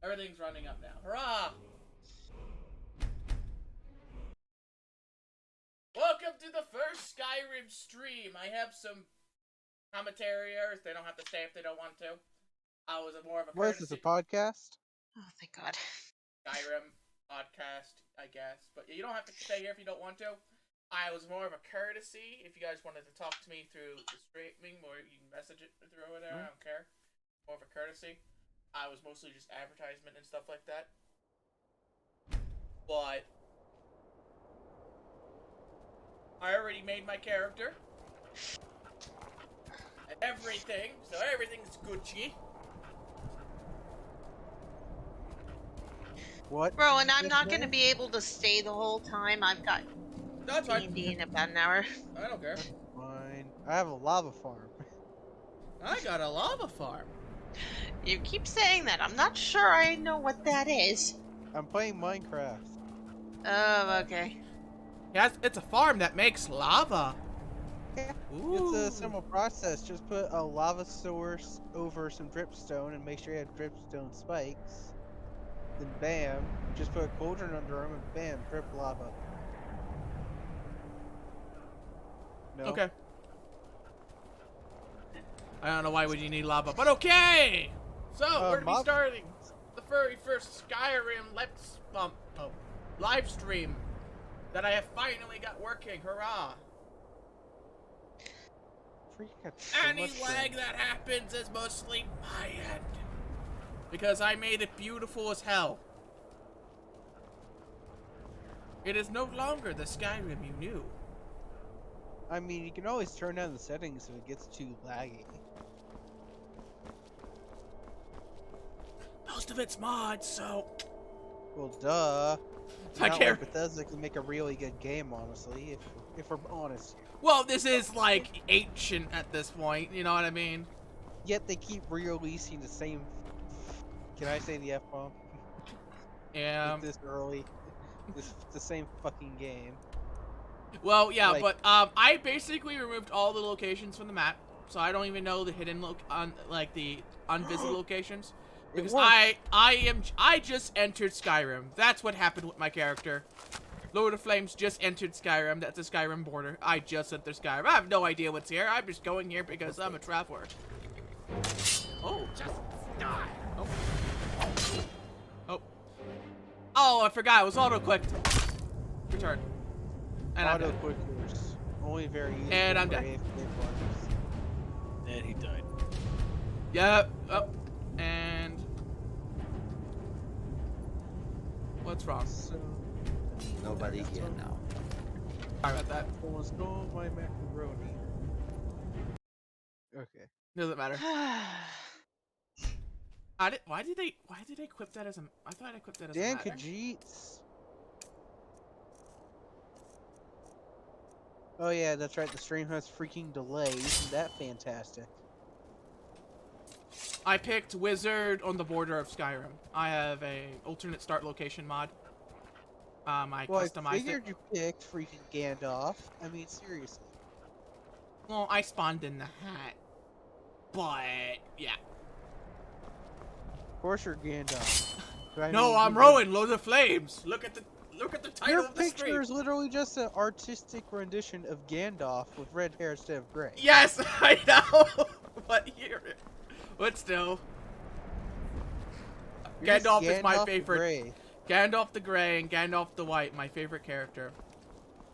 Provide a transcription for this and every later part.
Everything's running up now. Hurrah! Welcome to the first Skyrim stream. I have some commentary errors. They don't have to stay if they don't want to. I was more of a What is this, a podcast? Oh, thank God. Skyrim podcast, I guess. But you don't have to stay here if you don't want to. I was more of a courtesy. If you guys wanted to talk to me through the streaming, or you can message it through over there, I don't care. More of a courtesy. I was mostly just advertisement and stuff like that. But I already made my character. And everything. So everything's Gucci. What? Bro, and I'm not going to be able to stay the whole time. I've got That's fine. D&D in about an hour. I don't care. Fine. I have a lava farm. I got a lava farm. You keep saying that. I'm not sure I know what that is. I'm playing Minecraft. Oh, okay. Yes, it's a farm that makes lava. Yeah. Ooh. It's a simple process. Just put a lava source over some dripstone and make sure you have dripstone spikes. Then bam, just put a cauldron under them and bam, drip lava. No. Okay. I don't know why would you need lava, but okay! So, we're gonna be starting the very first Skyrim live stream that I have finally got working. Hurrah! Any lag that happens is mostly my end. Because I made it beautiful as hell. It is no longer the Skyrim you knew. I mean, you can always turn down the settings if it gets too laggy. Most of it's mods, so... Well, duh. I Not can't... like Bethesda can make a really good game, honestly, if we're honest. Well, this is like ancient at this point, you know what I mean? Yet they keep re-releasing the same... Can I say the F-bomb? Yeah. This early. The same fucking game. Well, yeah, Like- but I basically removed all the locations from the map, so I don't even know the hidden the unvisited locations, because I just entered Skyrim. That's what happened with my character. Lord of Flames just entered Skyrim. That's a Skyrim border. I just entered Skyrim. I have no idea what's here. I'm just going here because I'm a traveler. Oh, just die. Oh. Oh. Oh, I forgot. It was auto-clicked. Return. And Auto clickers. Only very easy. And I'm for dead. AFK players. And he died. Yep. Oh. And what's wrong? So, Nobody here now. Sorry about that. someone stole my macaroni. Okay. Doesn't matter. Why did they equip that as a? I thought I equipped that as Dan a matter. Khajiits. Oh yeah, that's right. The stream has freaking delay. Isn't that fantastic? I picked Wizard on the border of Skyrim. I have a alternate start location mod. I Well, I customized figured it. you picked freaking Gandalf. I mean, seriously. Well, I spawned in the hat, but yeah. Of course you're Gandalf. But I No, mean, I'm you- Rowan, Lord of Flames. Look at the title Your of the picture stream. is literally just an artistic rendition of Gandalf with red hair instead of gray. Yes, I know. But still. You're just Gandalf is my Gandalf favorite. Gray. Gandalf the Grey and Gandalf the White, my favorite character.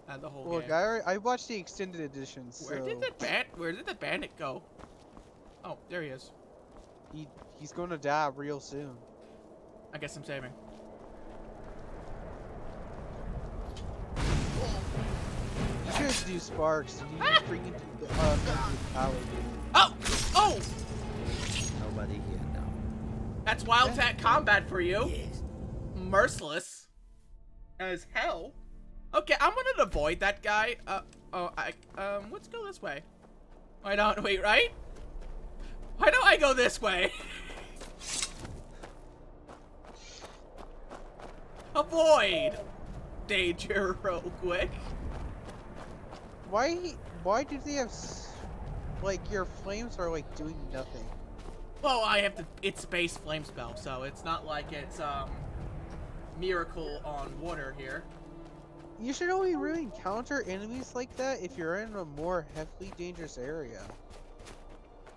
And the whole Look, game. I watched the extended edition, so Where did the bandit go? Oh, there he is. he's gonna die real soon. I guess I'm saving. You should do sparks. You need to freaking do the power. Oh! Oh! Nobody here now. That's Wildcat combat for you. Merciless. As hell. Okay, I'm gonna avoid that guy. Let's go this way. Why don't we, right? Why don't I go this way? Avoid danger real quick. Why do they have like your flames are like doing nothing? Well, I have the it's base flame spell, so it's not like it's miracle on water here. You should only really encounter enemies like that if you're in a more heavily dangerous area.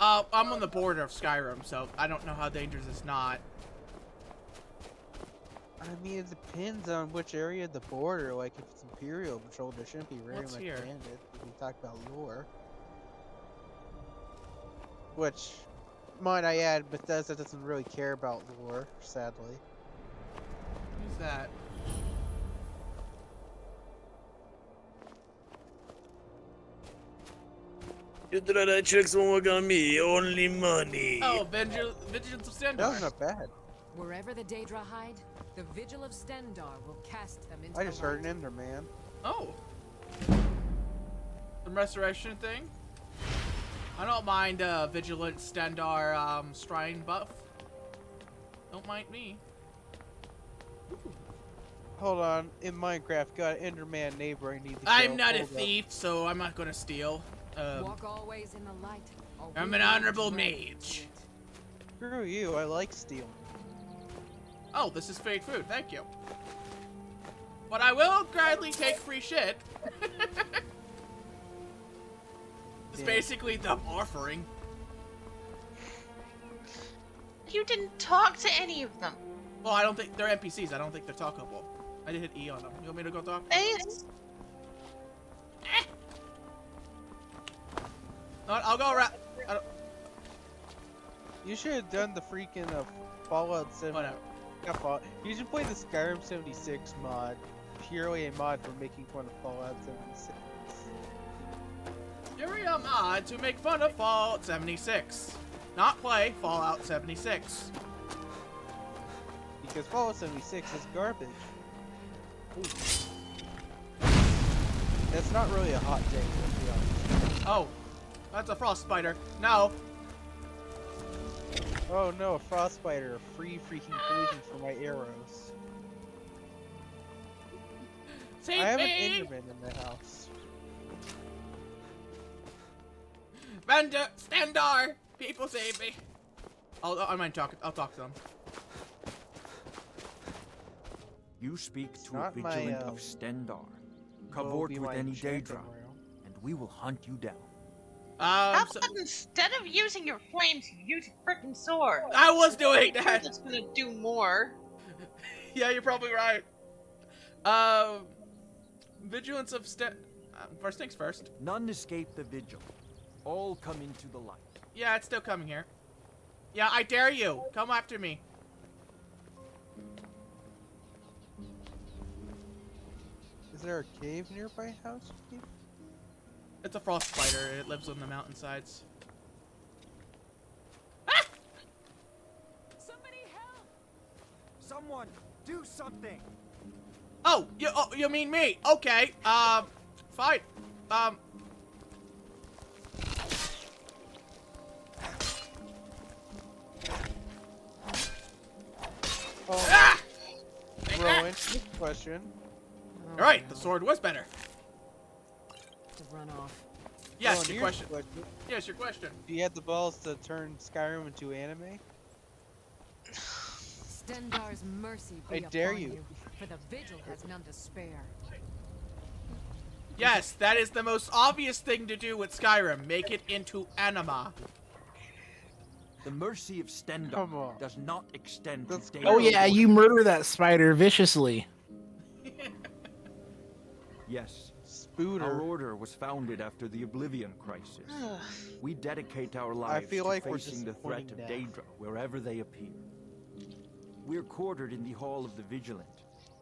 I'm on the border of Skyrim, so I don't know how dangerous it's not. I mean, it depends on which area of the border. Like, if it's Imperial Patrol, there shouldn't be very What's much here? bandit. We can talk about lore. Which, might I add, Bethesda doesn't really care about lore, sadly. Who's that? You try that tricks won't work on me. Only money. Oh, Vigilance of That was Stendarr. not bad. Wherever the Daedra hide, the Vigil of Stendarr will cast them into I just the heard light. an Enderman. Oh. The restoration thing? I don't mind Vigilant Stendarr Shrine buff. Don't mind me. Hold on, in Minecraft, got an Enderman neighbor I need to kill. I'm not a Hold up. thief, so I'm not gonna steal. Walk always in the light. or I'm we an will honorable drag you mage. to it. Screw you, I like stealing. Oh, this is fake food. Thank you. But I will gladly take free shit. It's Yeah. basically the offering. You didn't talk to any of them. Well, I don't think they're NPCs. I don't think they're talkable. I did hit E on them. You want me to go talk? They No, I'll go around. You should have done the freaking Fallout 7. Whatever. Not Fallout. You should play the Skyrim 76 mod. Purely a mod for making fun of Fallout 76. You're a mod to make fun of Fallout 76. Not play Fallout 76. Because Fallout 76 is garbage. Ooh. That's not really a hot take, let's be honest. Oh, that's a frost spider. No. Oh no, a frost spider, a free freaking poison for my arrows. Save I have an me! Enderman in the house. Vendor, Stendarr! People save me. I might talk. I'll talk to them. You speak to a not my, vigilant of Stendarr. Cavort with any Daedra, and we will hunt you down. How So, about instead of using your flames, you use a frickin' sword? I was doing that. That's gonna do more. Yeah, you're probably right. Vigilance of first things first. None escape the vigil. All come into the light. Yeah, it's still coming here. Yeah, I dare you. Come after me. Is there a cave nearby house? Steve? It's a frost spider. It lives on the mountainsides. Somebody help! Someone, do something! Oh, you mean me? Okay. Fine. Oh, Ah! Take that. Rowan, quick question. All right, the sword was better. To run off. Yes, Rowan, your here's question. a question. Yes, your question. Do you have the balls to turn Skyrim into anime? Stendarr's mercy be I dare upon you. for the Vigil has none to spare. Yes, that is the most obvious thing to do with Skyrim. Make it into anima. The mercy of Come Stendarr on. does not extend to That's Daedra. Oh yeah, you murder that spider viciously. Yes, our Spooter. order was founded after the Oblivion Crisis. We dedicate our lives feel to like we're facing the threat of disappointing Daedra wherever they appear. We're quartered in the Hall of the Vigilant.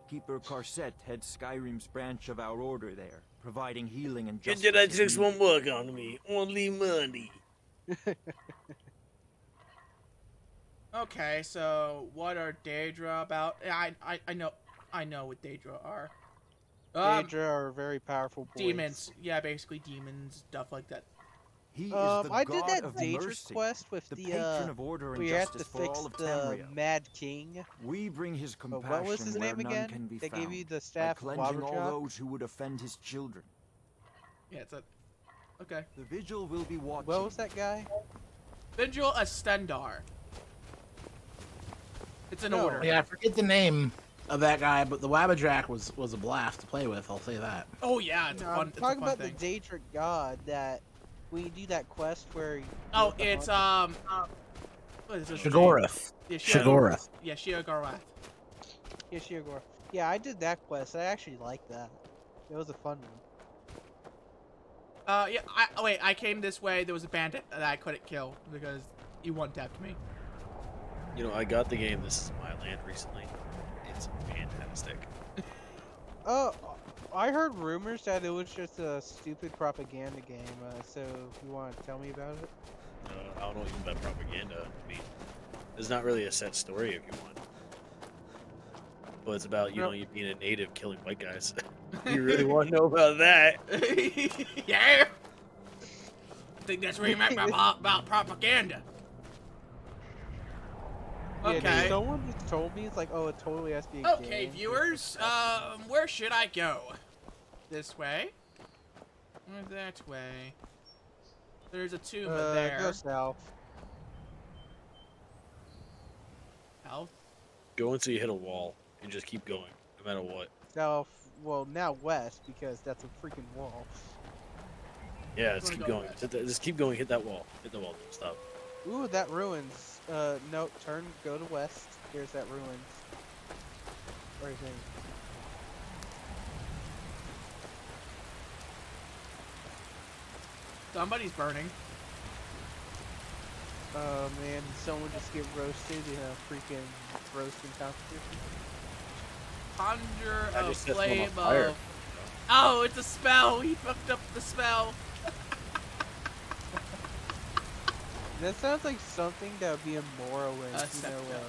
Keeper Carset heads Skyrim's branch of our order there, providing healing and You justice. try that as tricks needed. won't work on me. Only money. Okay, so what are Daedra about? I know what Daedra are. Daedra are very powerful boys. Demons. Yeah, basically demons, stuff like that. He is the I did god that of Daedra mercy, quest with the the patron of order and we have to justice for fix all of the Tamriel. Mad King. We bring his But compassion what was his where name none again? can be They found, gave you the by staff of cleansing all Waterjaw? those who would offend his children. Yeah, it's a. Okay. The vigil will be watching. What was that guy? Vigil of Stendar. It's in No. order. Yeah, I forget the name of that guy, but the Wabbajack was a blast to play with. I'll say that. Oh yeah, it's No, a fun. I'm It's a talking fun about thing. the Daedric God that when you do that quest where. Oh, it's What is his name? Shigoroth. Yeah, Shigoroth. Yeah, Sheogorath. Yeah, Shiogor. Yeah, I did that quest. I actually liked that. It was a fun one. Yeah. Wait. I came this way. There was a bandit that I couldn't kill because he one-tapped me. You know, I got the game This Is My Land recently. It's fantastic. I heard rumors that it was just a stupid propaganda game. So you want to tell me about it? I don't know anything about propaganda. I mean, there's not really a set story if you want. But it's about, you know, you being a native killing white guys. You really want to know about that? Yeah. I think that's what you meant by about propaganda. Yeah, Okay. someone just told me it's like, oh, it totally has to be a game. Okay, viewers. Where should I go? This way? Or that way? There's a tomb there. Go south. South? Go until you hit a wall and just keep going, no matter what. South. Well, now west because that's a freaking wall. Yeah, just Wanna keep go going. west. Just keep going. Hit that wall. Hit the wall. Don't stop. Ooh, that ruins. No, go to west. There's that ruins. Right there. Somebody's burning. Oh man, did someone just get roasted in a freaking roasting competition? Conjure I a just set someone on flame fire. of... Oh, it's a spell! He fucked up the spell! That sounds like something that would be a Morrowind, you know, Septa.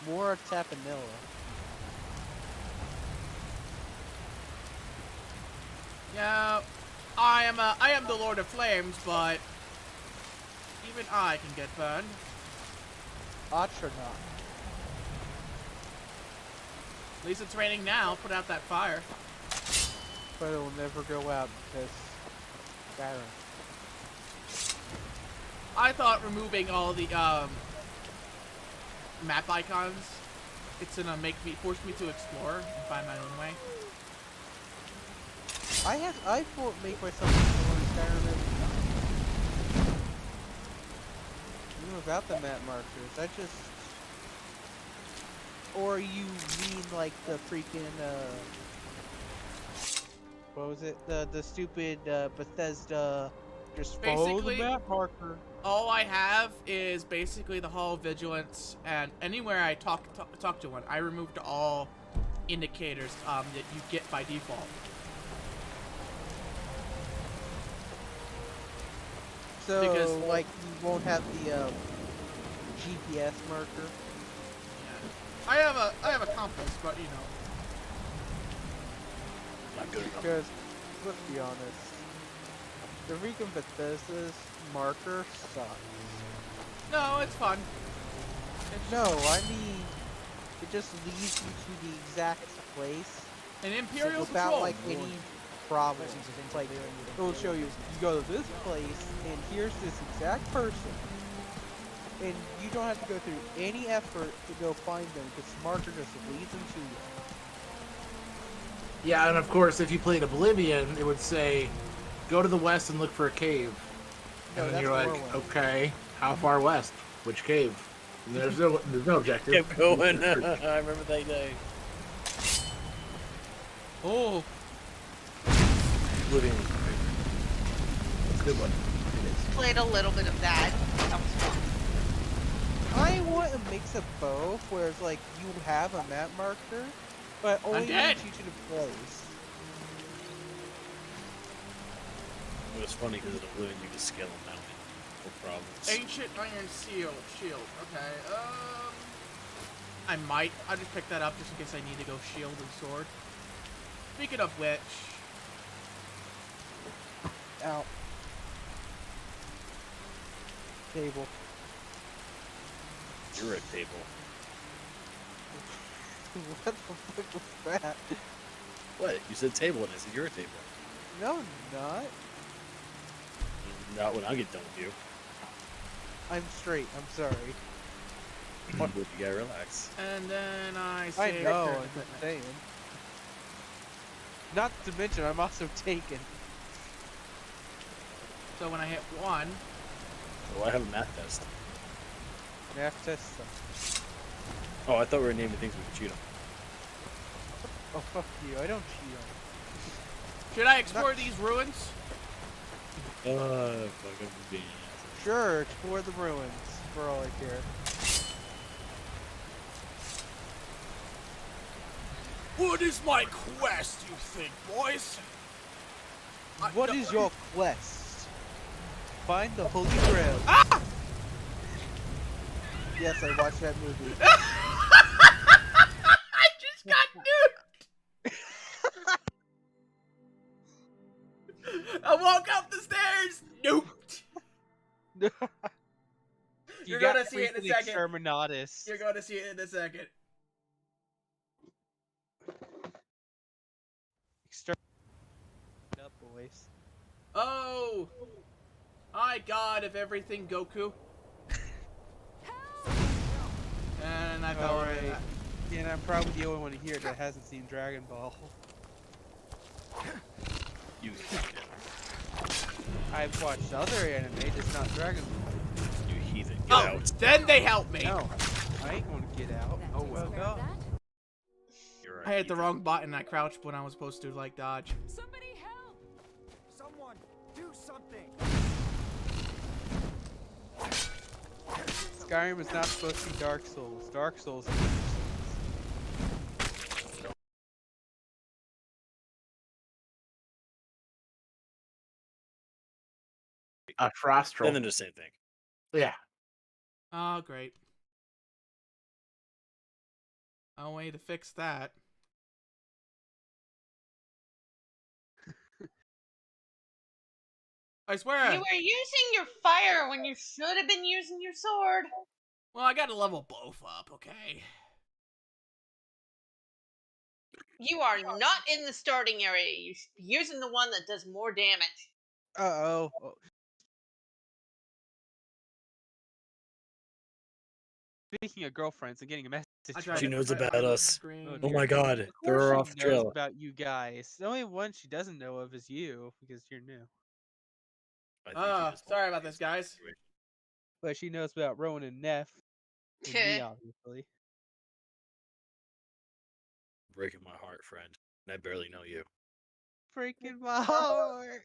more Tapanilla. Yeah, I am the Lord of Flames, but even I can get burned. Atronach. At least it's raining now. Put out that fire. But it will never go out because Skyrim. I thought removing all the map icons, it's gonna force me to explore and find my own way. I make myself explore in Skyrim every time. Even without the map markers, I just. Or you mean like the freaking what was it? The stupid Bethesda just follow the Basically, map marker. all I have is basically the Hall of Vigilance, and anywhere I talk to one, I removed all indicators that you get by default. So Because- like you won't have the GPS marker. Yeah. I have a compass, but you know. Not good enough. Because let's be honest, the freaking Bethesda's marker sucks. No, it's fun. No, I mean it just leads you to the exact place An Imperial without Patrol. like any problem. It's like it will show you go to this place and here's this exact person, and you don't have to go through any effort to go find them because the marker just leads them to you. Yeah, and of course, if you played Oblivion, it would say, go to the west and look for a cave. No, And then that's you're like, Morrowind. okay, how far west? Which cave? And there's no objective. Kept going. I remember that day. Oh, Living. It's a good one. It is. Played a little bit of that. That was fun. I want a mix of both, where it's like you have a map marker, but only Undead. leads you to the place. It was funny because in Oblivion you could scale a mountain. No problems. ancient iron shield. Okay. I'll just pick that up just in case I need to go shield and sword. Speaking of which, Out. Table. You're a table. What the fuck was that? What? You said table and I said your table. No, not. Not when I get done with you. I'm straight. I'm sorry. But you gotta relax. And then I I say. know. I'm just saying. Not to mention, I'm also taken. So when I hit 1, Oh, I have a math test. Math test stuff. Oh, I thought we were naming things we could cheat on. Oh, fuck you. I don't cheat on. should I explore these ruins? Fucking beans. Sure, explore the ruins. For all I care. What is my quest, you think, boys? What is your quest? Find the Holy Grail. Ah! Yes, I watched that movie. I just got nuked! I walk up the stairs! Nuked! You're got gonna see it in a freaking second. Exterminatus. You're gonna see it in a second. Up, boys. Oh! My god of everything, Goku. And I fell right Alright. back. And I'm probably the only one here that hasn't seen Dragon Ball. You I've watched other anime, just not Dragon Ball. You heathen. Get Oh, out. then they helped me. No, I ain't gonna get out. That Oh takes well, care of God. that. You're right. I hit the wrong button. I crouched when I was supposed to, like, dodge. Somebody help! Someone, do something! Skyrim is not supposed to be Dark Souls. Dark Souls is A Frostral. Then they're the same thing. Yeah. Oh, great. No way to fix that. I swear. You were using your fire when you should have been using your sword. Well, I gotta level both up, okay? You are not in the starting area. You should be using the one that does more damage. Uh-oh. Speaking of girlfriends, I'm getting a message. I tried She to knows put about my us. screen. Oh my god. Of Throw course her she off the knows trail. about you guys. The only one she doesn't know of is you, because you're new. I think she just Sorry wants about to this, be in guys. a situation. But she knows about Rowan and Neff. And me, obviously. Breaking my heart, friend. And I barely know you. Freaking my heart.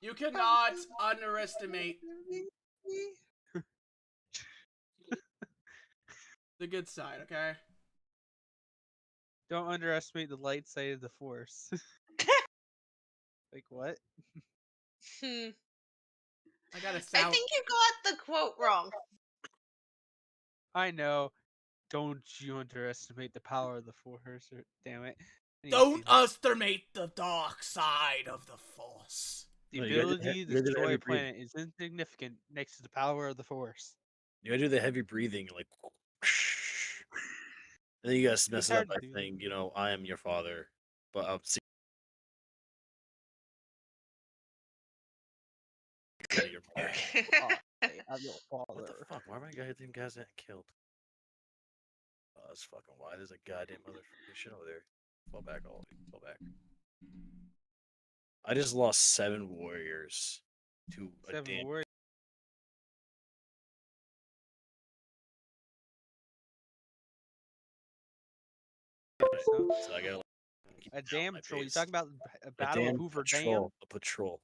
You cannot underestimate the good side, okay? Don't underestimate the light side of the Force. Like what? Hmm. I got a I sound. think you got the quote wrong. I know. Don't you underestimate the power of the Force? Or, damn it. I need to Don't see that. underestimate the dark side of the Force. The No, you gotta do ability to you gotta do the destroy heavy a planet is insignificant next to the power of the Force. You gotta do the heavy breathing, like. And then you guys mess It's it up hard by to do that. saying, I am your father, but I'm secretly your mother. I'm your What father. the fuck? Why am I goddamn guys getting killed? Oh, that's fucking why. There's a goddamn motherfucking shit over there. Fall back, all of you. Fall back. I just lost 7 warriors to a 7 damn. warriors. So I gotta keep A an eye on damn my troll. You base. talking about a A battle of damn Hoover patrol. A patrol.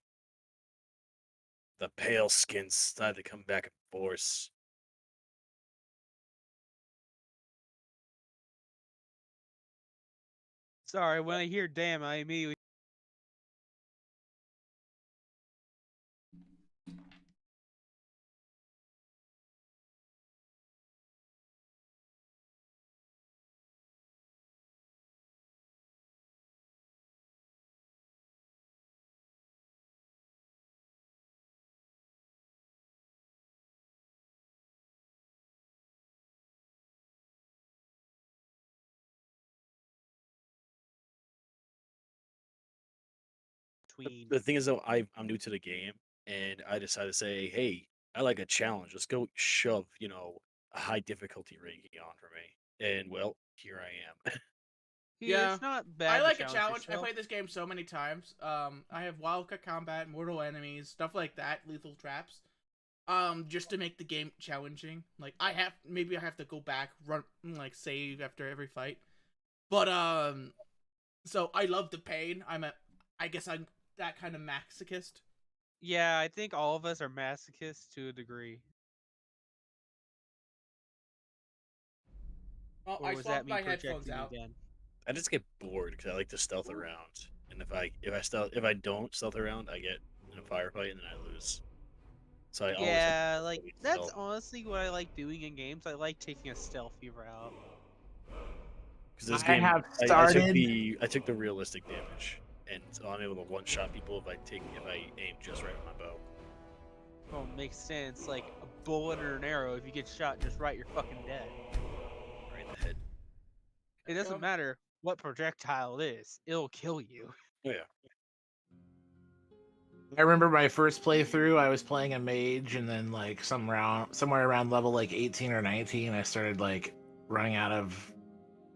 The pale skins decided to come back in force. Dam? Sorry, when I hear damn, I immediately between. The thing is, though, I'm new to the game, and I decided to say, hey, I like a challenge. Let's go shove, a high difficulty ranking on for me. And well, here I am. Yeah. It's not I bad. like to a challenge. I yourself. played this game so many times. I have wildcat combat, mortal enemies, stuff like that, lethal traps. Just to make the game challenging. Like I have to go back, run, like save after every fight. But so I love the pain. I guess I'm that kind of masochist. Yeah, I think all of us are masochists to a degree. Well, Or I was that swapped me my headphones projecting out. again? I just get bored because I like to stealth around, and if I don't stealth around, I get in a firefight and then I lose. So I always Yeah, like that's stealth honestly what I like doing in games. I like taking a stealthy route. because this I game have I took started. the realistic damage, and so I'm able to one shot people if I aim just right with my bow. Well, it makes sense. Like a bullet or an arrow, if you get shot just right, you're fucking dead. Right in the head. It doesn't Yeah. matter what projectile it is; it'll kill you. Oh yeah. I remember my first playthrough. I was playing a mage, and then like somewhere around level like 18 or 19, I started like running out of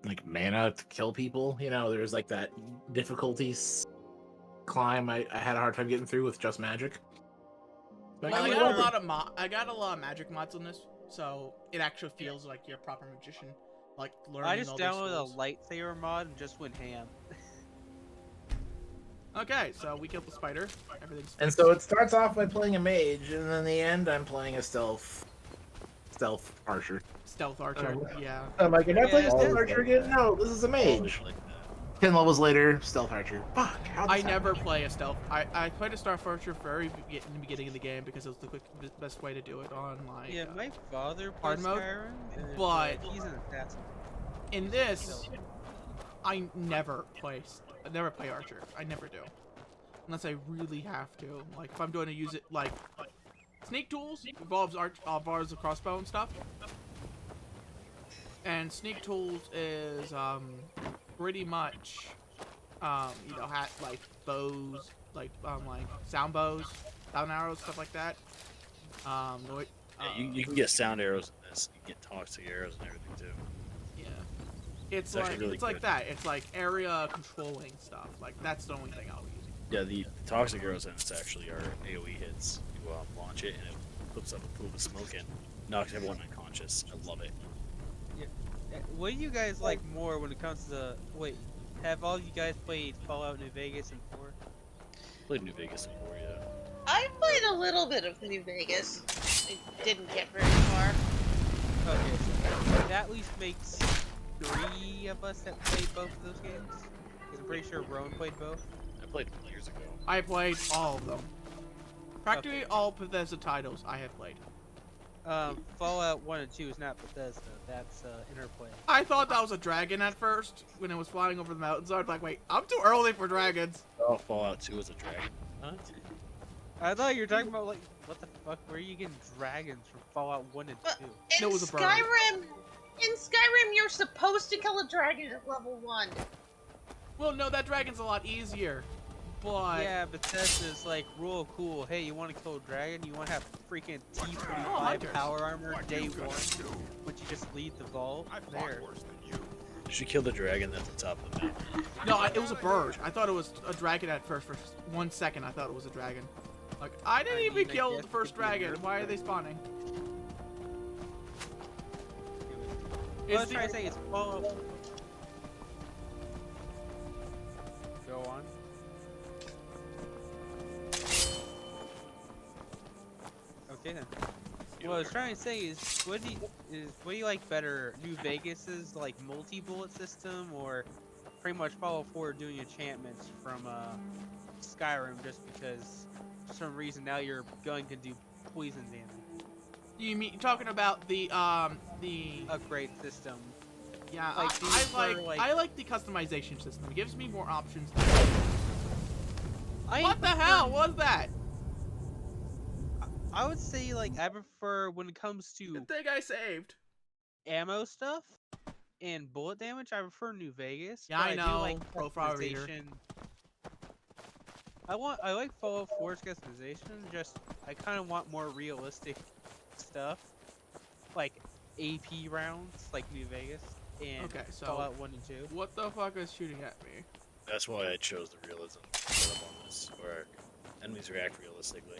like mana to kill people. There was like that difficulties climb. I had a hard time getting through with just magic. Like, Well, I'm I like, got what? I got a lot of magic mods on this, so it actually feels like you're a proper magician, like learning I just all these downloaded a skills. lightsaber mod and just went ham. Okay, so we killed the spider. Everything's And fixed. so it starts off by playing a mage, and then in the end, I'm playing a stealth archer. Stealth archer. Yeah. I'm like, am I playing a stealth Always archer like again? that. No, this is a mage. Always like that. 10 levels later, stealth archer. Fuck. How I never play a stealth. I played a stealth archer in the beginning of the game because it was the best way to do it on like. Yeah, my father hard plays mode, Skyrim, and, but- he's an assassin. In this, I never play archer. I never do, unless I really have to. Like if I'm going to use it, like sneak tools involves the crossbow and stuff. And sneak tools is pretty much like bows, like sound bows, sound arrows, stuff like that. You can get sound arrows in this. You can get toxic arrows and everything too. Yeah. It's actually like really it's like good. that. It's like area controlling stuff. Like that's the only thing I'll use. Yeah, the toxic arrows in this actually are AoE hits. You launch it and it puts up a pool of smoke and knocks everyone unconscious. I love it. What do you guys like more when it comes to have all you guys played Fallout New Vegas and 4? Played New Vegas before, yeah. I played a little bit of New Vegas. I didn't get very far. Okay, so that at least makes 3 of us that played both of those games. 'Cause I'm pretty sure Rowan played both. I played them years ago. I played all of them. Practically all Bethesda titles I have played. Fallout 1 and 2 is not Bethesda. That's Interplay. I thought that was a dragon at first when it was flying over the mountains. I was like, wait, I'm too early for dragons. Oh, Fallout 2 was a dragon. What? I thought you were talking about like what the fuck? Where are you getting dragons from Fallout 1 and 2? But in No, it was a bird. Skyrim, you're supposed to kill a dragon at level 1. Well, no, that dragon's a lot easier. But Yeah, Bethesda's like real cool. Hey, you want to kill a dragon? You want to have freaking T-45 hunters. power armor day 1, but you just lead the vault there. You should kill the dragon at the top of the mountain. no, it was a bird. I thought it was a dragon at first. For 1 second, I thought it was a dragon. Like, I didn't I even mean, I kill guess the it first could be a dragon. bird. Why are they spawning? What I Is was trying to say is Fallout. Go on. Okay then. What I was trying to say is, what do you like better, New Vegas's like multi-bullet system, or pretty much Fallout 4 doing enchantments from Skyrim, just because for some reason now your gun can do poison damage? you mean talking about the Upgrade system. yeah? Like, do you prefer, I like the customization system. It gives me more options. I What the prefer- hell was that? I would say like I prefer when it comes to The thing I saved. ammo stuff and bullet damage, I prefer New Vegas. Yeah, but I do know, like profile reader. customization. I like Fallout 4's customization. Just I kind of want more realistic stuff, like AP rounds, like New Vegas and Okay, so Fallout 1 and 2. what the fuck is shooting at me? That's why I chose the realism setup on this, where enemies react realistically.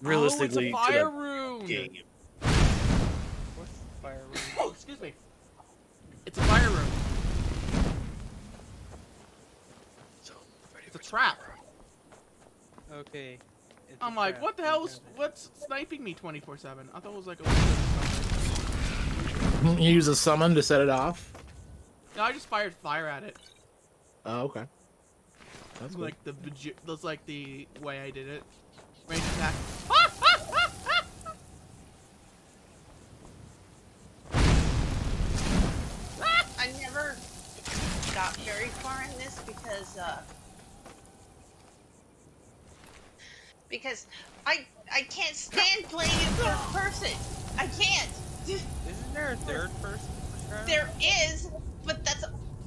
Realistically, oh, it's a fire to rune. the game. What's the fire room? Oh, excuse me. It's a fire room. So, ready It's a for trap. tomorrow. Okay. it's I'm a like, trap. what the You hell's got it. what's sniping me 24/7? I thought it was like a window or something. You use a summon to set it off. No, I just fired fire at it. Oh, okay. That's cool. Like that's like the way I did it. Range attack. I never got very far in this because I can't stand playing in third person. I can't. Isn't there a third person? There is, but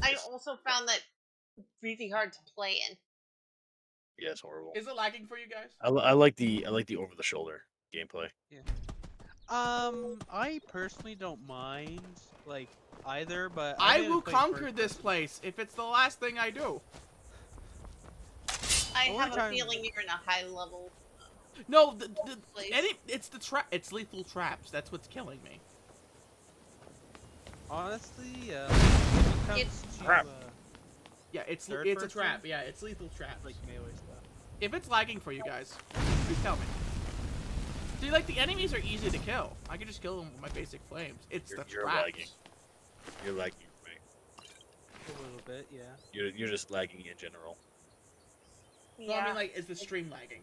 I also found that really hard to play in. Yeah, it's horrible. Is it lagging for you guys? I like the over the shoulder gameplay. I personally don't mind like either, but I mainly will play conquer first this person. place if it's the last thing I do. I Only have a time- feeling you're in a high level No, place. it's the trap. It's lethal traps. That's what's killing me. Honestly, when it comes It's to crap. Yeah, it's Third a person? trap. Yeah, it's lethal traps. like melee stuff. If it's lagging for you guys, please tell me. See, like the enemies are easy to kill. I can just kill them with my basic flames. It's the You're traps. lagging. You're lagging for me. A little bit, yeah. You're just lagging in general. No, I mean like, is the stream lagging?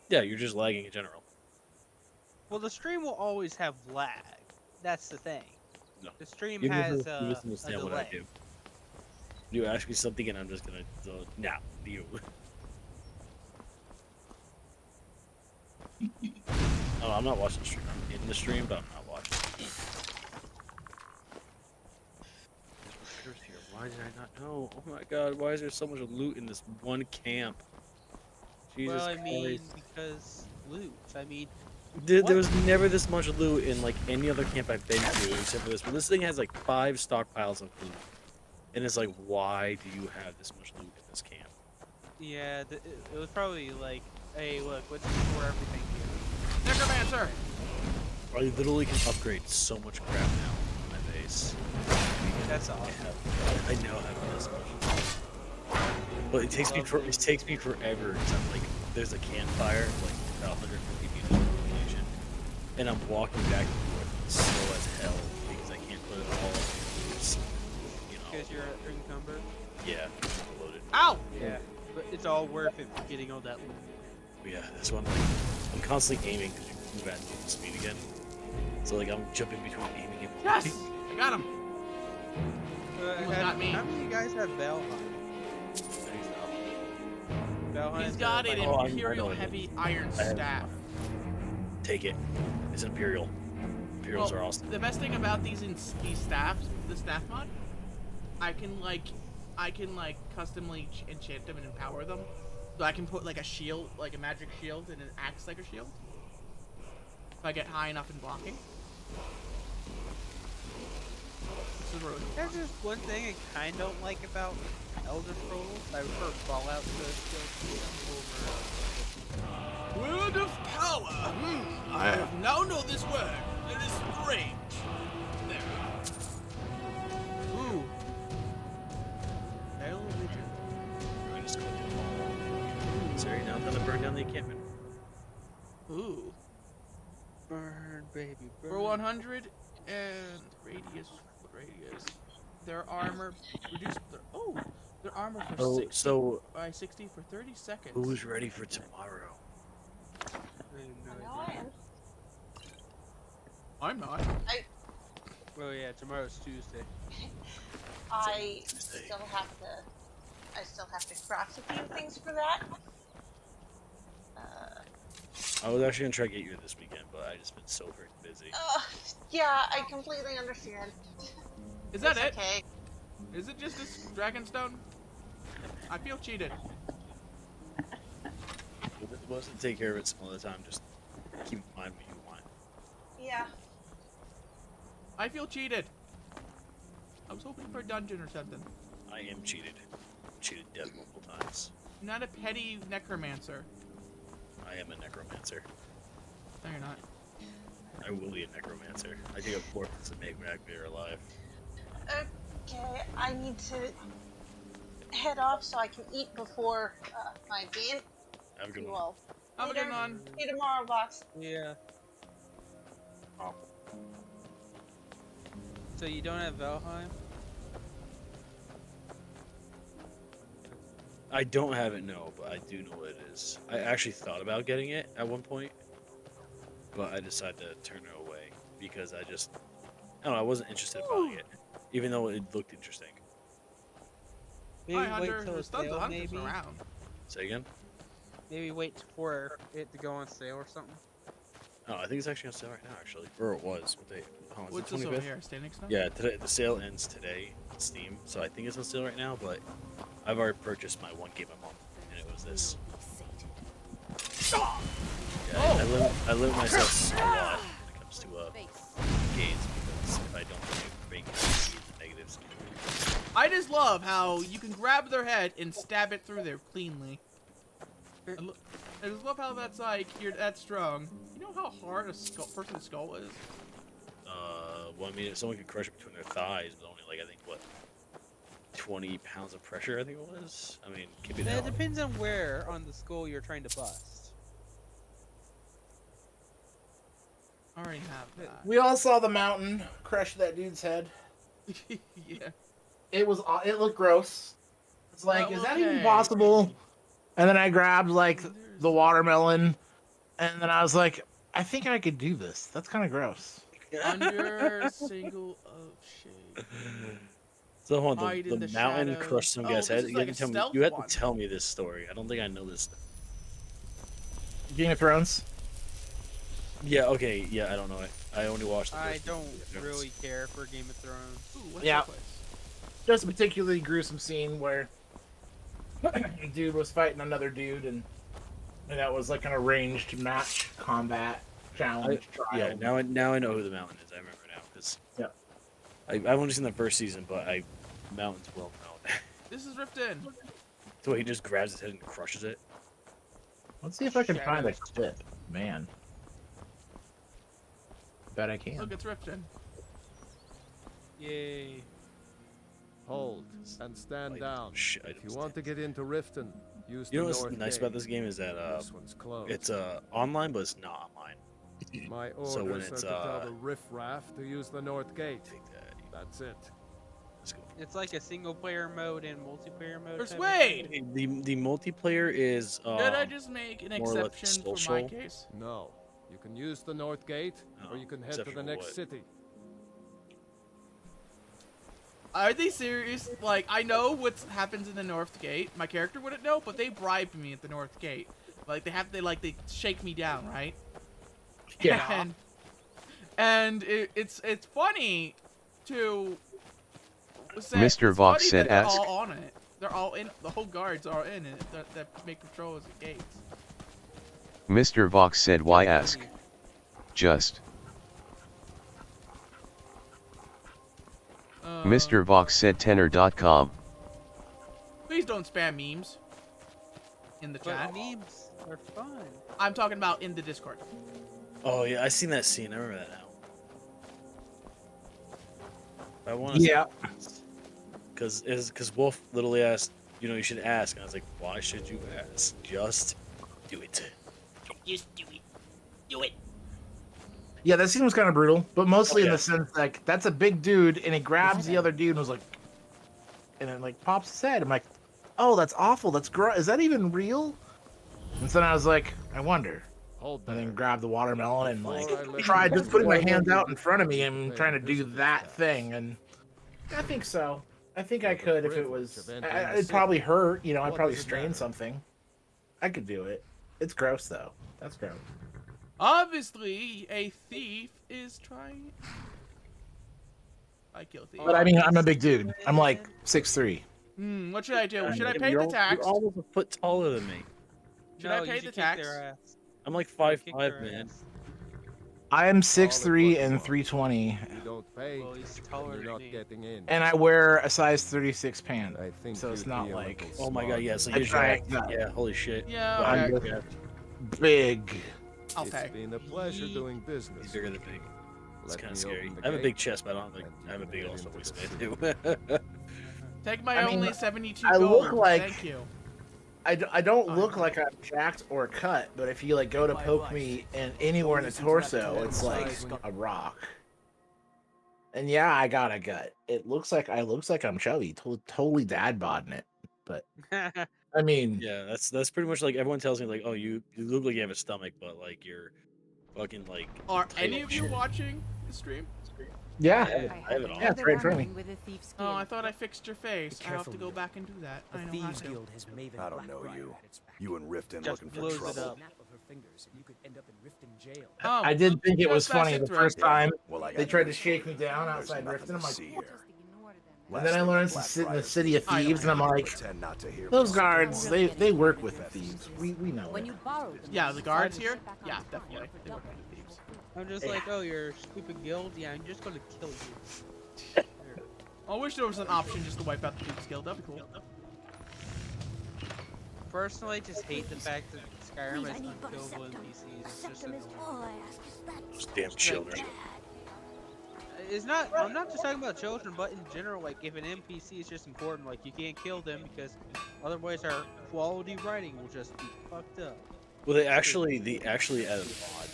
Yeah, you're just lagging in general. Well, the stream will always have lag. That's the thing. No. The stream You has misunderstand a what I delay. do. You ask me something and I'm just gonna now you. Oh, I'm not watching the stream. I'm in the stream, but I'm not watching. Why did I not know? Oh my god, why is there so much loot in this one camp? Jesus Well, I mean, Christ. because loot. I mean, There was never this much loot in like any other camp I've been to except for this. But this thing has like 5 stockpiles of loot, and it's like, why do you have this much loot in this camp? yeah, it was probably like, hey, look, let's store everything here. Necromancer. I literally can upgrade so much crap now in my base. That's awesome. I now have this much. But it takes me forever. Cause I'm like, there's a campfire like about 150 feet from the location, and I'm walking back and forth slow as hell because I can't put it all up in, Because you're encumbered. yeah, loaded. Ow! Yeah, but it's all worth it for getting all that loot. Yeah, that's why I'm constantly aiming because you move at movement speed again. So like I'm jumping between aiming and Yes, walking. I got him. Almost got me. How many of you guys have Valheim? Valheim. He's got an Oh, I Imperial know it. Heavy Iron I have- Staff. Take it. It's Imperial. Imperials Well, are awesome. the best thing about these staffs, the staff mod, I can customly enchant them and empower them. So I can put like a shield, like a magic shield, and it acts like a shield. If I get high enough in blocking. This is really There's fun. just one thing I kind of don't like about Elder Scrolls. I prefer Fallout to over. Word of power. I have now know this word. It is strange. There. Ooh. Hail Legion. We're just going to sorry, now I'm gonna burn down the encampment. Ooh. Burn, baby, burn. For 100 and radius, what radius? Their armor reduced. Their armor for Oh, 60 so by 60 for 30 seconds. who's ready for tomorrow? No, I am. I'm not. Oh yeah, tomorrow's Tuesday. I Tuesday. still have to craft a few things for that. I was actually gonna try to get you this weekend, but I just been so freaking busy. Yeah, I completely understand. Is that It's it? Okay. Is it just this Dragonstone? I feel cheated. What's to take care of it some other time? Just keep in mind what you want. Yeah. I feel cheated. I was hoping for a dungeon or something. I am cheated. Cheated death multiple times. I'm not a petty necromancer. I am a necromancer. No, you're not. I will be a necromancer. I dig up corpses and make back there alive. Okay, I need to head off so I can eat before my game. Have a good one. Well, Have a good one. see you tomorrow, boss. Yeah. So you don't have Valheim? I don't have it, no, but I do know what it is. I actually thought about getting it at one point, but I decided to turn it away because I don't know, I wasn't interested in buying it, even though it looked interesting. Maybe Hi, wait Hunter. till There's it's tons of sale, hunters maybe. around. Say again? Maybe wait for it to go on sale or something. Oh, I think it's actually on sale right now, actually. Or it was. What day? Oh, is What's it this over 25th? here? Standing stuff? Yeah, today, the sale ends today on Steam, so I think it's on sale right now, but I've already purchased my one game a month, and it was this. Yeah, I limit myself a lot when it comes to games, because if I don't make negatives. I just love how you can grab their head and stab it through there cleanly. I just love how that's like, you're that strong. You know how hard a person's skull is? Well, I mean, if someone could crush it between their thighs, but only like, I think, what, 20 pounds of pressure, I think it was? I mean, it could be It that. depends on where on the skull you're trying to bust. I already have that. We all saw the mountain crush that dude's head. Yeah. It looked gross. It's like, Oh, is that even okay. possible? And then I grabbed like the watermelon, and then I was like, I think I could do this. That's kind of gross. Under single of shade. So hold on, Hide in the the mountain shadows. crushed some Oh, guy's this head. is You like have a to tell me. stealth You have one. to tell me this story. I don't think I know this. Game of Thrones. Yeah. Okay. Yeah. I don't know it. I only watched. The I first don't Game of Thrones. really care for Game of Thrones. Ooh, what's Yeah. that place? Just a particularly gruesome scene where a dude was fighting another dude, and that was like an arranged match combat challenge trial. Yeah. Now I know who the mountain is. I remember now because Yeah. I've only seen the first season, but mountain's well known. This is Riften. So he just grabs his head and crushes it. Let's see if I can find a clip. Man. Bet I can. Look, it's Riften. Yay. Hold and stand down. Shit, If you want to get into Riften, use You know the what's north nice gate. about this game is that This one's closed. it's online, but it's not online. My orders so when are it's to tell the riffraff to use the north gate. take that. That's it. Let's go. It's like a single player mode and multiplayer mode. type of Persuade! thing. The multiplayer is Did I just make an more or less exception for my social. case? No. You can use the north gate, or you can head to except the for next what? city. Are they serious? Like, I know what happens in the North Gate. My character wouldn't know, but they bribed me at the North Gate. Like, they shake me down, right? Yeah. And it's funny to say. Mr. it's Vox funny said that they're ask. all on it. They're all in. The whole guards are in it. That make patrols at gates. Mr. Vox said why ask? Just. Mr. Vox said tenor.com. Please don't spam memes in the chat. But memes are fun. I'm talking about in the Discord. Oh yeah, I seen that scene. I remember that now. I want to. Yeah. Because Wolf literally asked, you should ask, and I was like, why should you ask? Just do it. Just do it. Do it. Yeah, that scene was kind of brutal, but mostly Oh, in yeah. the sense like that's a big dude, and he grabs the other dude and was like, and then like pops his head. I'm like, oh, that's awful. That's gross. Is that even real? And so then I was like, I wonder. Hold And there. then grabbed the watermelon and like Before I let tried you just putting my go, hands out in front of me and make trying to do visible that checks. thing, and I think so. I think I could if it was. Privilege of entering the It'd probably city. hurt. I'd What probably does it strain matter? something. I could do it. It's gross though. That's gross. Obviously, a thief is trying. I kill thieves. But I mean, I'm a big dude. I'm like 6'3". What should I do? Should I pay you're the tax? You're almost a foot taller than me. Should I pay the tax? I'm like Kick 5'5", their man. ass. I am 6'3" All and at 320, You don't pay, Well, he's taller you're than not me. getting in. and I wear a size 36 pant. I think So it's you'd not be a like- little Oh my god, yeah. So I you're try jacked. Yeah, holy shit. Yeah, Wow, I'm okay. yeah. big. I'll It's pay. been a pleasure doing He's business. bigger than me. It's Let kind me of scary. open the I have a gate, big chest, but I don't think and I have a you big can also head into the waistband too. Take my I mean, only 72 I gold. look like- Thank you. I don't look like I'm jacked or cut, but if you like go to poke me in anywhere in the torso, it's like a rock. And yeah, I got a gut. It looks like I'm chubby, totally dad bodding it. But I mean, Yeah, that's pretty much like everyone tells me like, oh, you look like you have a stomach, but like you're fucking like. Are tight any as of you shit. watching the stream? yeah. I have it all. Yeah, it's right in front of me. With a thief's Oh, skin. I thought I fixed your face. I have to go back and do that. I know how to. has Maven I don't know you. You and Riften Just looking for blows it trouble. up. Snap of her fingers, and you could end up in Riften jail. Oh, I did think it was just pass funny it the through. first time Well, I they got tried to news shake for me you. down There's outside nothing Riften. to I'm like, see Just here. ignore them. and then I Last learned thing to sit in the Blackfriars city of I know. thieves, and I'm like, pretend not to hear those me. guards, they work with the thieves. We know When it. you borrow them, Yeah, the guards suddenly here? sit back on Yeah, top. definitely. They work with the thieves. I'm just like, oh, you're a stupid guild? Yeah, I'm just gonna kill you. I wish there was an option just to wipe out the Thieves Guild. That'd be cool. Personally, I just hate the fact that Skyrim has unkillable NPCs. It's just annoying. Those damn children. It's not. I'm not just talking about children, but in general, like if an NPC is just important, like you can't kill them because otherwise our quality writing will just be fucked up. Well, they actually added a mod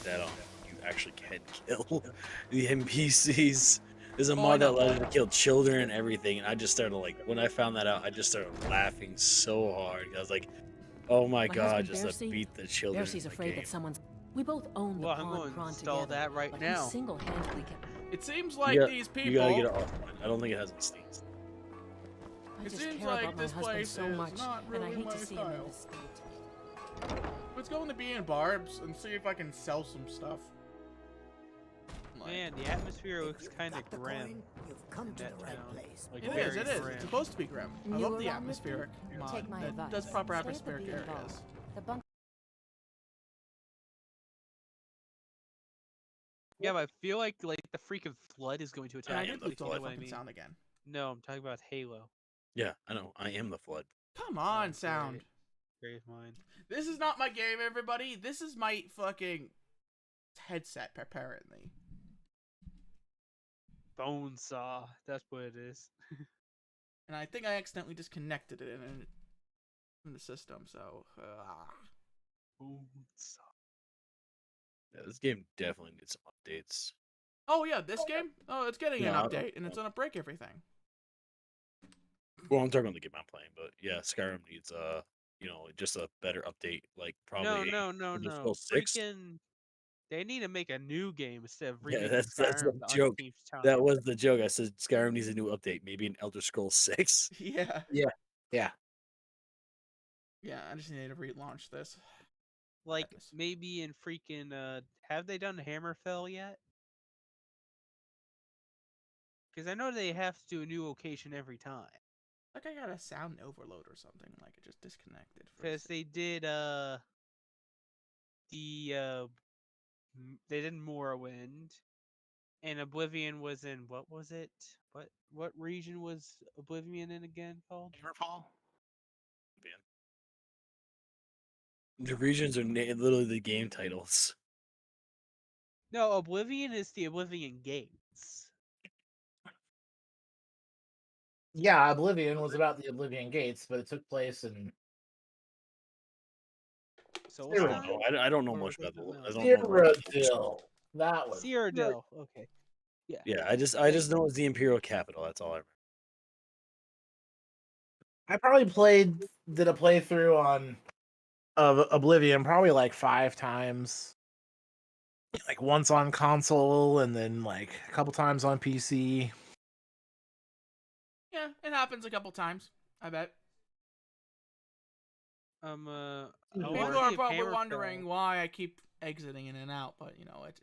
that you actually can kill the NPCs. There's a mod that allows you to kill children and everything, and I just started like when I found that out, I just started laughing so hard. I was like, "Oh my god, just to beat the children." Bercy's in the afraid game. that someone's. We both own the Well, I'm pawn going to prawn install together, that right but now. he single-handedly can. It seems like You got- these You gotta get people. it offline. I don't think it has on Steam. I It just seems care like about my this husband place so is much, not and I really hate my to see him in style. this state. Let's go into B and Barb's and see if I can sell some stuff. Like, Man, the atmosphere looks kind of grim. You've come in that town. Like, it is. very It is. grim. It's supposed to be grim. I You love the around with atmospheric me? mod Take my that advice. does proper Stay at the atmospheric B&B. areas. The bunk. Yeah, but I feel like the freaking flood is going to And attack. I us, did if lose you all know the what I fucking mean. sound again. No, I'm talking about Halo. Yeah, I know. I am the flood. Come on, sound. Great mind. This is not my game, everybody. This is my fucking headset, apparently. Bone saw. That's what it is. And I think I accidentally disconnected it in the system, so... Bone saw. Yeah, this game definitely needs some updates. Oh, yeah, this game? Oh, it's getting an No, I update, and it's gonna break everything. Well, I'm talking about the game I'm playing, but yeah, Skyrim needs just a better update. Like probably No. Elder Scrolls 6. Freaking. They need to make a new game instead of Yeah, remaking that's Skyrim the the joke. umpteenth time. That was the joke. I said Skyrim needs a new update, maybe an Elder Scrolls 6. Yeah. Yeah. Yeah, I just need to relaunch this. Like Madness. maybe in freaking have they done Hammerfell yet? Because I know they have to do a new location every time. Like I got a sound overload or something, like it just disconnected. For a Because sec. they did they did Morrowind, and Oblivion was in what was it? What region was Oblivion in again called? Hammerfall? The regions are literally the game titles. No, Oblivion is the Oblivion Gates. Yeah, Oblivion was about the Oblivion Gates, but it took place in Solstheim? I don't know Or much was about it the. no? I don't know much. Cyrodiil. That was Cyrodiil. Okay. Yeah. Yeah, I just know it's the Imperial capital. That's all I remember. I probably did a playthrough on of Oblivion probably like 5 times. Like once on console and then like a couple times on PC. Yeah, it happens a couple times. I bet. I People wanna are see if probably Hammerfell- wondering why I keep exiting in and out, but you know, it's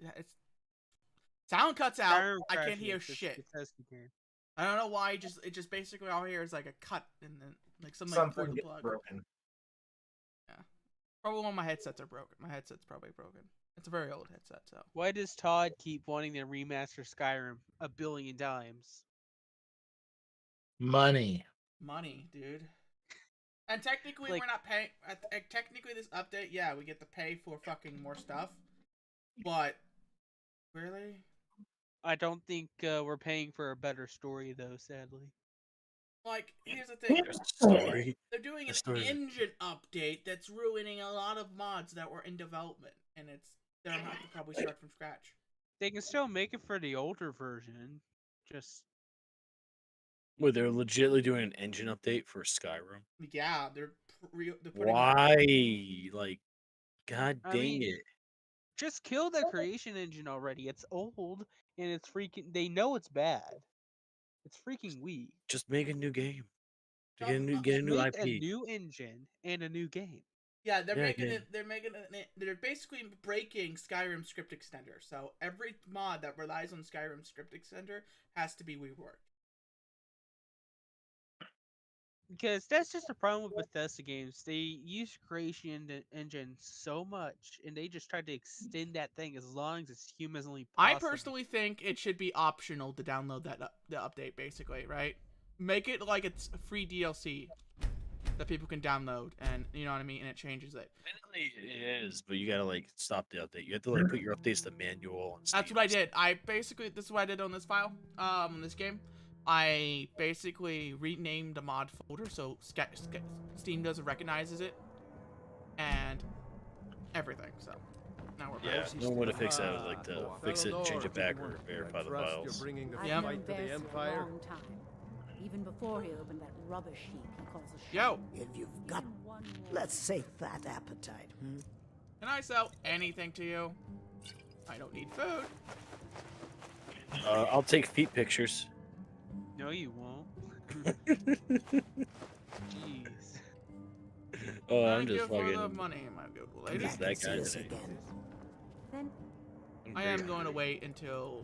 sound cuts out. Skyrim I can't crashes, hear it's shit. Bethesda game. I don't know why. It just basically all here is like a cut and then like something Something pulled the gets plug. broken. Yeah, probably one of my headsets are broken. My headset's probably broken. It's a very old headset, so. Why does Todd keep wanting to remaster Skyrim a billion times? Money. Money, dude. And technically, Like- we're not paying. Technically, this update, yeah, we get to pay for fucking more stuff. But really, I don't think we're paying for a better story, though, sadly. like, here's the thing. Story. They're doing The an story. engine update that's ruining a lot of mods that were in development, and they'll have to probably start from scratch. They can still make it for the older version. Just Wait, they're legitimately doing an engine update for Skyrim. Yeah, they're putting. Why? Like, god I dang mean, it! just kill the creation engine already. It's old and it's freaking. They know it's bad. It's freaking weak. Just make a new game. No, Get a new Make IP. a new engine and a new game. Yeah, they're Yeah, making yeah. it. They're basically breaking Skyrim script extender. So every mod that relies on Skyrim script extender has to be reworked. Because that's just the problem with Bethesda games. They use creation engine so much, and they just try to extend that thing as long as it's humanly I possible. personally think it should be optional to download the update. Basically, right? Make it like it's a free DLC that people can download, and you know what I mean. And it changes it. Technically, it is, but you gotta like stop the update. You have to like put your updates to manual. And That's what I did. This is what I did on this file, in this game. I basically renamed a mod folder so Steam doesn't recognizes it, and everything. So now we're Yeah, back. no one would have fixed that. Like to fix it, change it back, or verify the files. I've Yep. known Bear for a long time. Even before he opened that rubbish heap he calls a Yo, If you've got, let's say, that appetite, can I sell anything to you? I don't need food. I'll take feet pictures. No, you won't. Jeez. Oh, I'm Thank you just for the fucking. money, my good I'm lady. just that guy us today. again. Then I am going to wait until.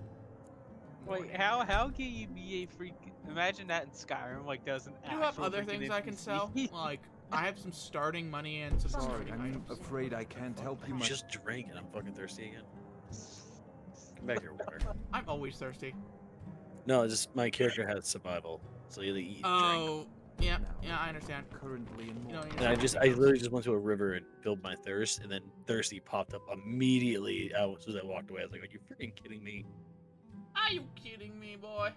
Wait, how can you be a freak? Imagine that in Skyrim, like doesn't. I do have other things I can sell. Like I have some starting money and some Sorry, starting I'm items. afraid I can't help you much. Just drink, and I'm fucking thirsty again. Come back here, water. I'm always thirsty. No, just my character has survival, so you either eat and drink. Oh, yeah, I understand. Currently in You know, And I literally just went to a river and filled my thirst, and then thirsty popped up immediately as soon as I walked away. I was like, "Are you freaking kidding me?" Are you kidding me, boy?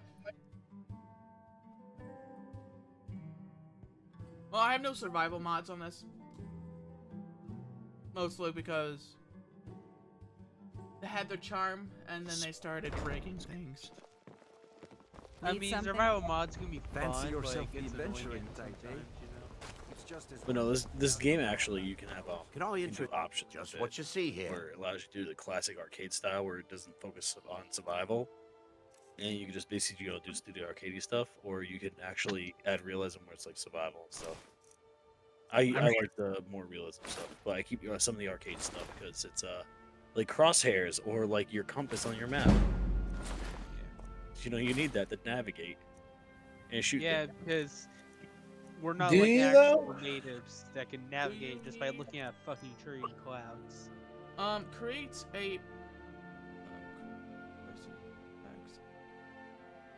Well, I have no survival mods on this. Mostly because they had their charm, and then they started breaking things. I Need mean, something? survival mods can be fun, Fancy but yourself it gets adventuring annoying type, eh? sometimes, you know? It's just as But no, this game actually you can have Can I you can do intro options just with what it, you see here? where it allows you to do the classic arcade style where it doesn't focus on survival, and you can just basically just do the arcadey stuff, or you can actually add realism where it's like survival and stuff. I like the more realism stuff, but I keep some of the arcade stuff because it's like crosshairs or like your compass on your map. You know, you need that to navigate and shoot. Yeah, things. because we're not Do like you, actual though? natives that can navigate just by looking at a fucking tree and clouds. Creates a.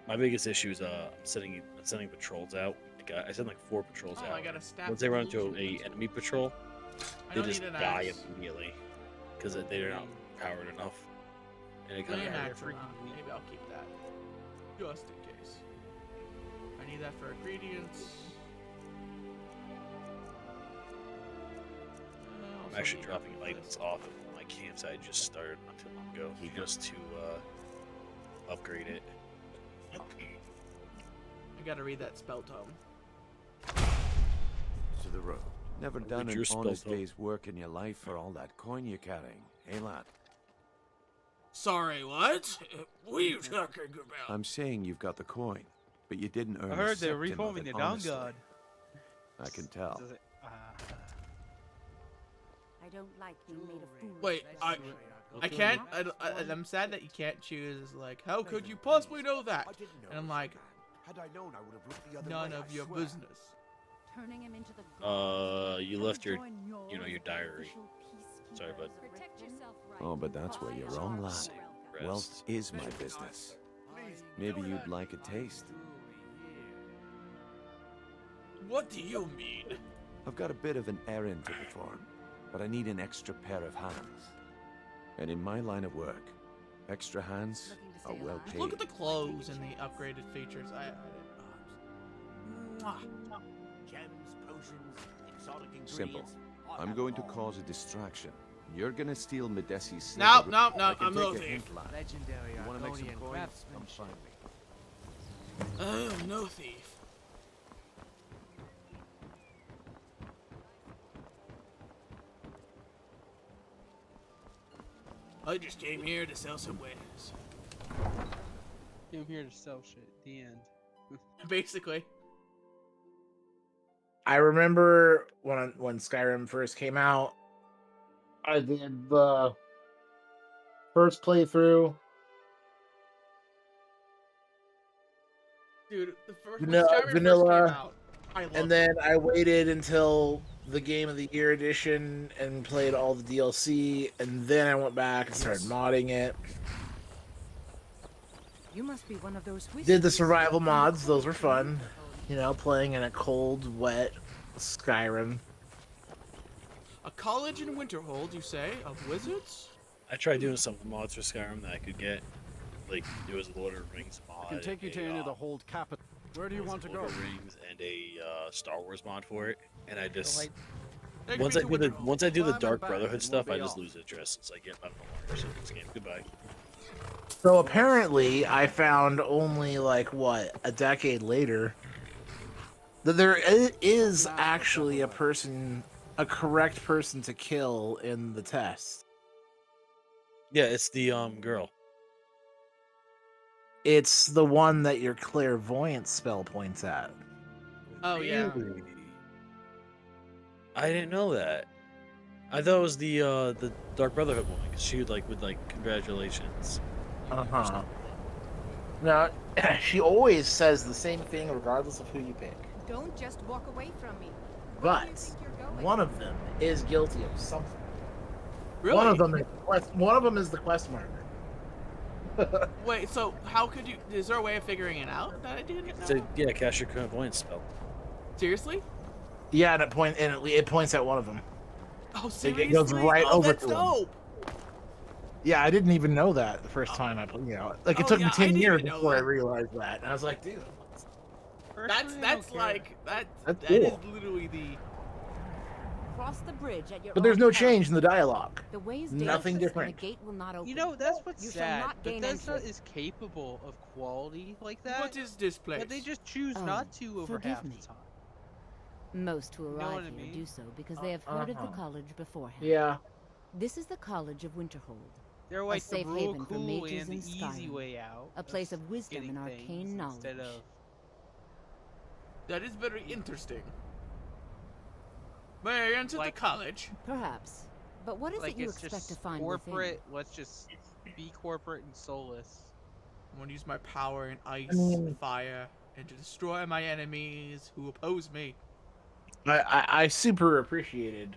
My biggest issue is I'm sending patrols out. Like, I send like 4 patrols Oh, out. I got a staff. Once they run into a enemy patrol, I they don't just need an die axe. immediately because they're not powered enough. And it I need kind an of axe around. Maybe I'll keep that. Just in case. I need that for ingredients. I'm actually dropping items off of my campsite. I just started not too long ago, just to upgrade it. I gotta read that spell tome. To the road. Never Read done your an spell honest tome. day's work in your life for all that coin you're carrying, eh, lad? Sorry, what? What are you talking about? I'm saying you've got the coin, but you didn't earn I a heard they're septim of reforming it the Dawn honestly. God. I can tell. Does it- I don't like being made a fool. Wait, I can't. I'm sad that you can't choose. Like, how could you possibly know that? And I'm like, Had I known, I would have looked the other None way, of I your swear. business. Turning him into the You left your, your diary. Sorry, bud. Protect yourself, right? Oh, but that's where you're wrong, lad. Rest. Wealth is my business. Maybe you'd like a taste. What do you mean? I've got a bit of an errand to perform, but I need an extra pair of hands. And in my line of work, extra hands are well paid. Look at the clothes and the upgraded features. Mwah. Gems, potions, exotic Simple. ingredients. I'm going to cause a distraction. You're gonna steal Medesi's No, silver. no, I can I'm take no a thief. hint, lad. Legendary You wanna make some Argonian coins? Come craftsmanship. find me. Oh, no thief. I just came here to sell some wares. Came here to sell shit. The end. Basically. I remember when Skyrim first came out, I did the first playthrough. Dude, the first Vanilla, when Skyrim first vanilla, came out, I loved and then I waited until the Game of the Year edition and played all the DLC, and then I went back and started modding it. You must be one of those Did the survival mods; those were fun. You know, playing in a cold, wet Skyrim. a college in Winterhold, you say, of wizards? I tried doing some mods for Skyrim that I could get. Like, there was a Lord of the Rings mod. I can take you to any of the hold capital. Where do you want to go? Lord of the Rings and a Star Wars mod for it, and I just Take once me I to do the Winterhold. Dark Brotherhood stuff, I just lose interest. It's like, yep, I'm no longer in this game. Goodbye. So apparently, I found only like what a decade later that there is actually a correct person to kill in the test. Yeah, it's the girl. It's the one that your clairvoyance spell points at. Oh, yeah. Really? I didn't know that. I thought it was the Dark Brotherhood one, because she would like congratulations. Uh-huh. Now, she always says the same thing regardless of who you pick. Don't just walk away from me. But one of them is guilty of something. Really? One of them is the quest marker. Wait, so how could you? Is there a way of figuring it out that I didn't know? So, yeah, cast your clairvoyance spell. Seriously? Yeah, and it points at one of them. Oh, seriously? It goes right over that's to them. dope. Yeah, I didn't even know that the first time it took me 10 years before I realized that. And I was like, dude. That's like that That's is cool. literally the Cross the bridge at your But there's own no peril. change in the dialogue. The way is Nothing dangerous, different. and the gate will not open. You know, that's what's You shall sad. not gain Bethesda entry. is capable of quality like that. What is this place? But they just choose Oh, not to over forgive half me. the time. Most who know arrive what I here mean? do so because they have heard of the Uh-huh. college beforehand. Yeah. This is the College of Winterhold, They're a like the safe real haven for cool mages and in the easy Skyrim, way out. a place of wisdom getting and things arcane knowledge. Instead of That is very interesting. May I enter the college? Perhaps, but what is like it you it's expect just to find corporate. Let's just be corporate and soulless. I'm gonna use my power in ice mean- and fire and to destroy my enemies who oppose me. I super appreciated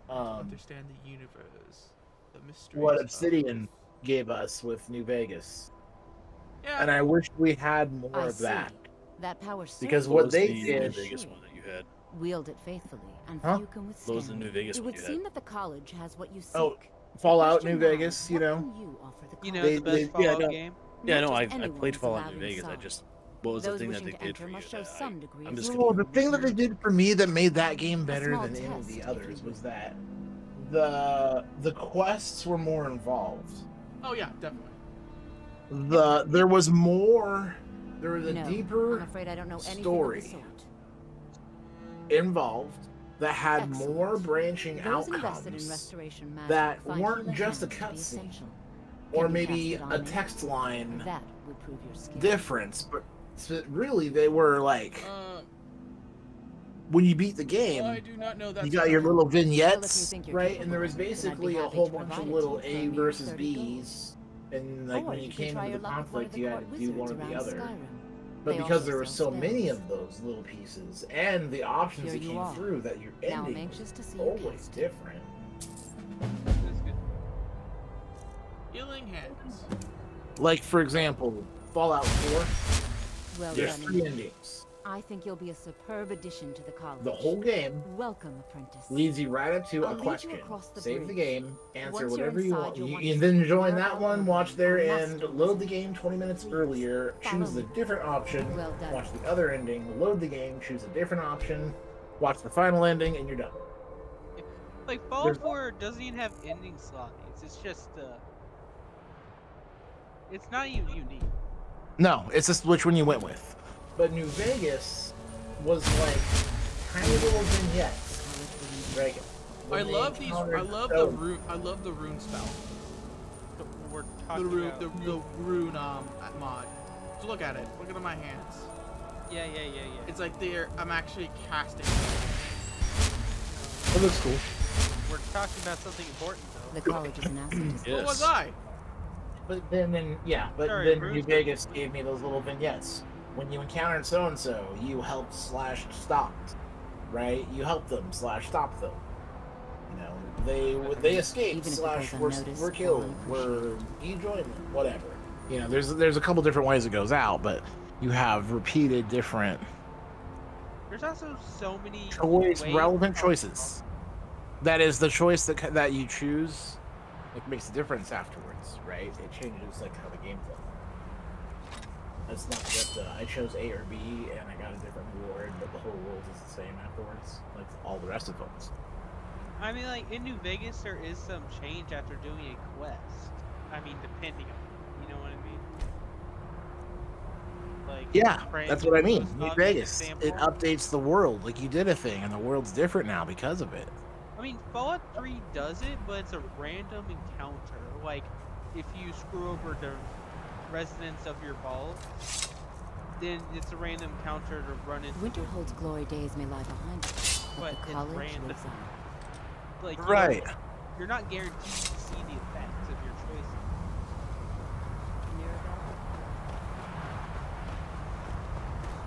Understand the universe, the mysteries. what of- Obsidian gave us with New Vegas. Yeah. And I wish we had more I of see. that. That power Because serves what you they to the did- New be Vegas sure. one that you had. Wield it faithfully, and Huh? few can What was withstand. the New Vegas It one would you seem had? that the college has what you seek. Oh, Fallout Question New now, Vegas, you what know? can you offer the You know, college? the best they- Fallout no. game. Yeah, Not no, I just played anyone is Fallout allowed New Vegas. I inside. just what was Those the thing that wishing they to did enter for you? must show that some degree I'm of just skill. gonna Well, the thing that they did for me that made that game better small than any of test, the if others you was will. that the quests were more involved. Oh yeah, definitely. There was more. There was a No, deeper I'm afraid I don't know anything story of the sort. involved that had Excellent. more branching Those invested in outcomes restoration magic that find weren't healing just a hands to be cutscene essential. or Can you maybe cast it on a me? text line That would prove your skill. difference, but really they were like Uh, when you beat the game. I do not know that. You got your little vignettes, think you're right? And there was capable, then I'd be basically a happy whole to bunch of provide it little to you A for a mere versus 30 gold. B's. And like Or when you you can came try into your the luck with one of conflict, the you court had to do one or wizards the around other. Skyrim. But They because also there were sell so many spells. of those little pieces and the options Here that you came are. through, that your Now I'm ending anxious to was see you always cast it. different. That's good. Healing hands. Like, for example, Fallout 4, Well there's done. 3 endings. I think you'll be a superb addition to the college. The whole game Welcome, apprentice. leads you right up to I'll a lead you question. across the Save the bridge. game, answer Once you're whatever you inside, want. you'll You want can to then speak join more that about one, the watch room. their Our end, master load the wizard. game 20 minutes Please, earlier, follow choose the me. different option, Well done. watch the other ending, load the game, choose a different option, watch the final ending, and you're done. Like Fallout 4 doesn't even have ending slots. It's just it's not even unique. No, it's just which one you went with. But New Vegas was like tiny little vignettes. Right? I love these. I love the rune. I love the rune spell. We're The talking rune. about. The rune mod. So look at it. Look at my hands. Yeah. It's like I'm actually casting. It looks cool. We're talking about something important though. The college is an asset. What was I? But then Sorry, New Bruce. Vegas gave me those little vignettes. When you encountered so and so, you helped / stopped, right? You helped them / stopped them. You know, they escaped Even if it / goes unnoticed were or killed, were you joined them, whatever. You know, there's a couple different ways it goes out, but you have repeated different There's also so many relevant choices. That is the choice that you choose. It makes a difference afterwards, right? It changes like how the game plays. It's not just I chose A or B and I got a different reward, but the whole world is the same afterwards, like all the rest of them. I mean, like in New Vegas, there is some change after doing a quest. I mean, depending on, you know what I mean? Like Yeah, that's what I mean. Brandon New was Vegas, an it example. updates the world. Like you did a thing, and the world's different now because of it. I mean, Fallout 3 does it, but it's a random encounter. Like, if you screw over the residents of your vault, then it's a random encounter to run into. Winterhold's glory days may lie behind us, but But the it's college random. lives on. Like, Right. You're not guaranteed to see the effects of your choices.